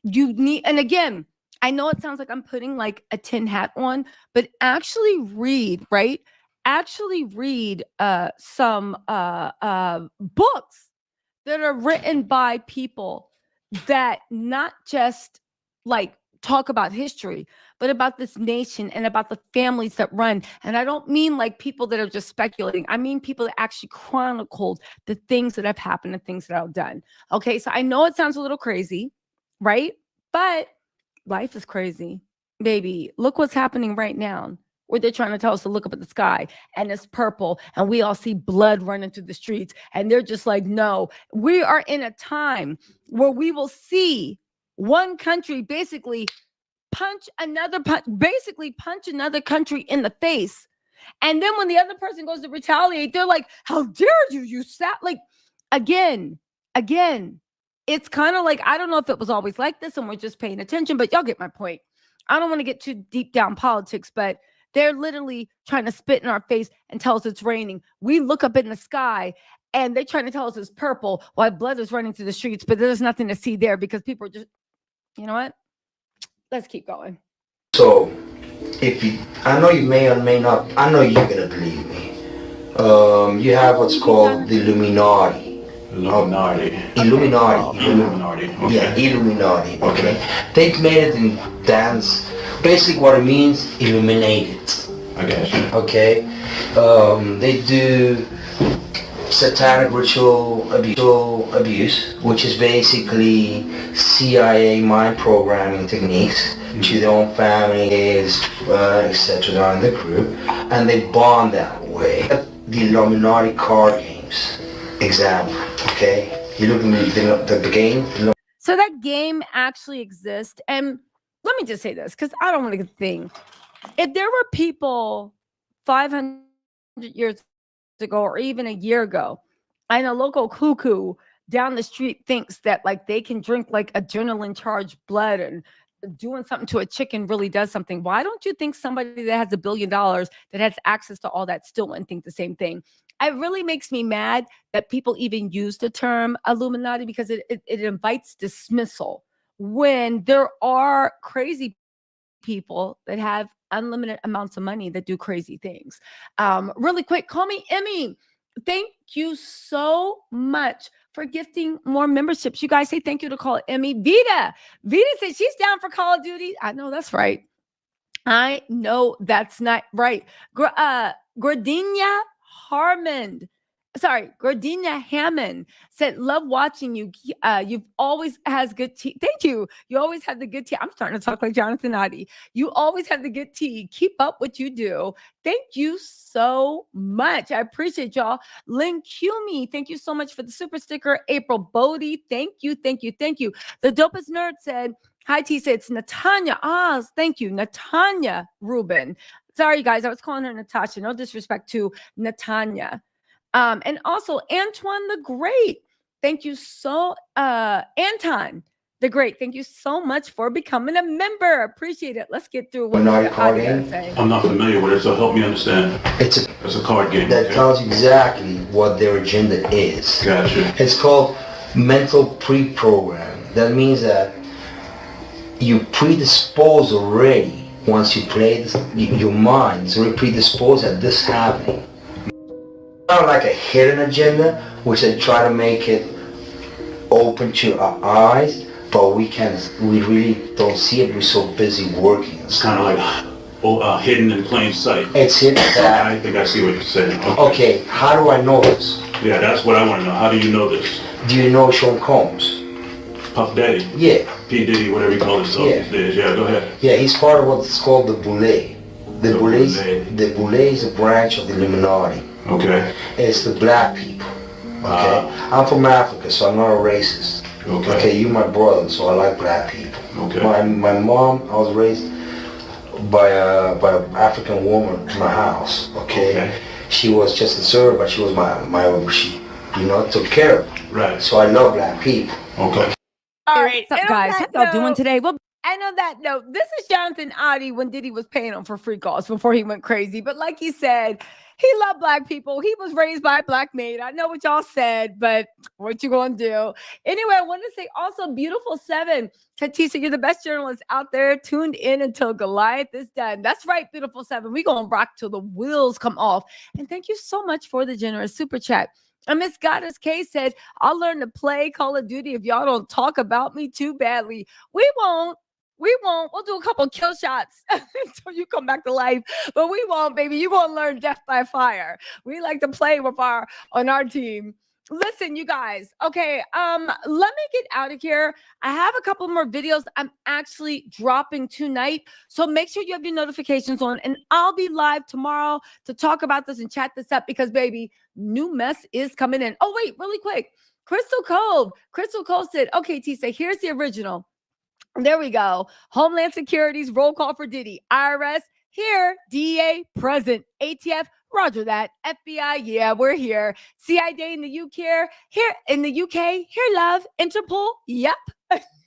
You need, and again, I know it sounds like I'm putting like a tin hat on, but actually read, right? Actually read some books that are written by people that not just like talk about history, but about this nation and about the families that run. And I don't mean like people that are just speculating. I mean people that actually chronicled the things that have happened and things that I've done. Okay, so I know it sounds a little crazy, right? But life is crazy, baby. Look what's happening right now, where they're trying to tell us to look up at the sky and it's purple and we all see blood running through the streets. And they're just like, no, we are in a time where we will see one country basically punch another country in the face. And then when the other person goes to retaliate, they're like, how dare you? You sat like again. It's kind of like, I don't know if it was always like this and we're just paying attention, but y'all get my point. I don't want to get too deep down politics, but they're literally trying to spit in our face and tell us it's raining. We look up in the sky and they're trying to tell us it's purple while blood is running through the streets, but there's nothing to see there because people are just, you know what? Let's keep going. So, I know you may or may not, I know you're gonna believe me. You have what's called the Illuminati. Illuminati. Okay. Yeah, Illuminati. Okay. They've made it in dance. Basically, what it means, illuminated. I got you. Okay. They do satanic ritual abuse, which is basically CIA mind programming techniques to their own families, etc. on the group, and they bond that way. The Illuminati card games. Example. Okay, you look at the game. So that game actually exists, and let me just say this because I don't want to get the thing. If there were people 500 years ago or even a year ago, and a local cuckoo down the street thinks that like they can drink like adrenaline charged blood and doing something to a chicken really does something, why don't you think somebody that has $1 billion that has access to all that still wouldn't think the same thing? It really makes me mad that people even use the term Illuminati because it invites dismissal when there are crazy people that have unlimited amounts of money that do crazy things. Really quick, call me Emmy. Thank you so much for gifting more memberships. You guys say thank you to call Emmy. Vita said she's down for Call of Duty. I know that's right. I know that's not right. Gordina Hammond said, love watching you. You've always has good tea. Thank you. You always have the good tea. I'm starting to talk like Jonathan Oddi. You always have the good tea. Keep up what you do. Thank you so much. I appreciate y'all. Lynn Cumey, thank you so much for the super sticker. April Bodie, thank you. The dopest nerd said, hi, T said, it's Natanya Oz. Thank you. Natanya Rubin. Sorry, guys. I was calling her Natasha. No disrespect to Natanya. And also Antoine the Great. Thank you so, Anton the Great. Thank you so much for becoming a member. Appreciate it. Let's get through what card game. I'm not familiar with it, so help me understand. It's a card game. That tells you exactly what their agenda is. Gotcha. It's called mental pre-program. That means that you predispose already. Once you play this, your mind is already predisposed at this happening. Not like a hidden agenda, which they try to make it open to our eyes, but we really don't see it. We're so busy working. It's kind of like hidden in plain sight. It's hidden. I think I see what you're saying. Okay, how do I know this? Yeah, that's what I want to know. How do you know this? Do you know Sean Combs? Puff Daddy? Yeah. P. Diddy, whatever you call himself these days. Yeah, go ahead. Yeah, he's part of what's called the Boule. The Boule is a branch of the Illuminati. Okay. It's the black people. Okay. I'm from Africa, so I'm not a racist. Okay. You're my brother, so I like black people. Okay. My mom, I was raised by an African woman in my house. Okay. She was just a servant, but she was she took care of me. Right. So I love black people. Okay. All right, what's up, guys? How y'all doing today? Well, and on that note, this is Jonathan Oddi when Diddy was paying him for free calls before he went crazy. But like he said, he loved black people. He was raised by a black maid. I know what y'all said, but what you gonna do? Anyway, I want to say also, Beautiful 7. Katisha, you're the best journalist out there. Tuned in until Goliath is done. That's right, Beautiful 7. We're gonna rock till the wheels come off. And thank you so much for the generous super chat. And Miss Goddess K said, I'll learn to play Call of Duty if y'all don't talk about me too badly. We won't. We won't. We'll do a couple kill shots until you come back to life. But we won't, baby. You won't learn death by fire. We like to play with on our team. Listen, you guys. Okay, let me get out of here. I have a couple more videos I'm actually dropping tonight. So make sure you have your notifications on, and I'll be live tomorrow to talk about this and chat this up because, baby, new mess is coming in. Oh, wait, really quick. Crystal Cove said, okay, Tisa, here's the original. There we go. Homeland Security's roll call for Diddy. IRS, here. DEA, present. ATF, roger that. FBI, yeah, we're here. CID in the UK, here in the UK, here, love. Interpol, yep.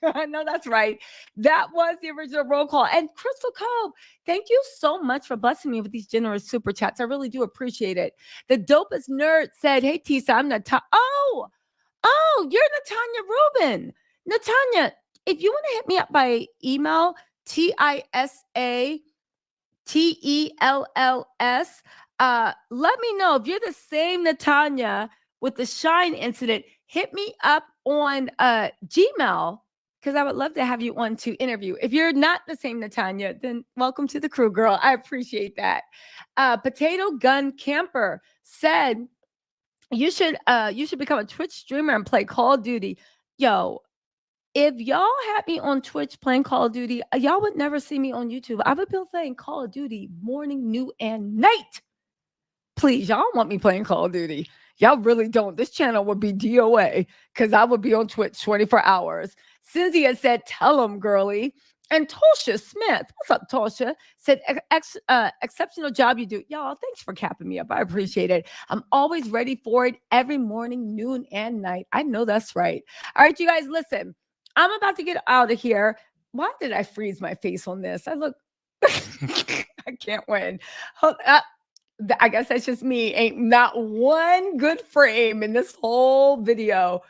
I know that's right. That was the original roll call. And Crystal Cove, thank you so much for blessing me with these generous super chats. I really do appreciate it. The dopest nerd said, hey, Tisa, I'm Natanya. Oh, you're Natanya Rubin. Natanya, if you want to hit me up by email, TISATELLS, let me know if you're the same Natanya with the Shine incident. Hit me up on Gmail because I would love to have you on to interview. If you're not the same Natanya, then welcome to the crew, girl. I appreciate that. Potato Gun Camper said you should become a Twitch streamer and play Call of Duty. Yo, if y'all had me on Twitch playing Call of Duty, y'all would never see me on YouTube. I would be playing Call of Duty morning, noon, and night. Please, y'all want me playing Call of Duty. Y'all really don't. This channel would be DOA because I would be on Twitch 24 hours. Cynthia said, tell them, girly. And Tosha Smith, what's up, Tosha? Said, exceptional job you do. Y'all, thanks for capping me up. I appreciate it. I'm always ready for it every morning, noon, and night. I know that's right. All right, you guys, listen. I'm about to get out of here. Why did I freeze my face on this? I look, I can't win. I guess that's just me. Ain't not one good frame in this whole video.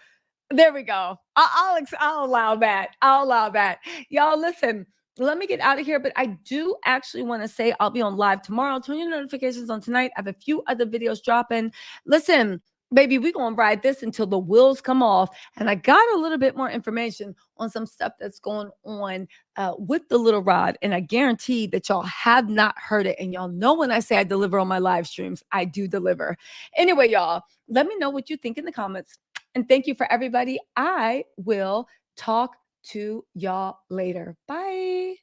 There we go. I'll allow that. I'll allow that. Y'all, listen, let me get out of here. But I do actually want to say I'll be on live tomorrow. Turn your notifications on tonight. I have a few other videos dropping. Listen, baby, we're going to ride this until the wheels come off. And I got a little bit more information on some stuff that's going on with the little rod. And I guarantee that y'all have not heard it. And y'all know when I say I deliver on my live streams, I do deliver. Anyway, y'all, let me know what you think in the comments. And thank you for everybody. I will talk to y'all later. Bye.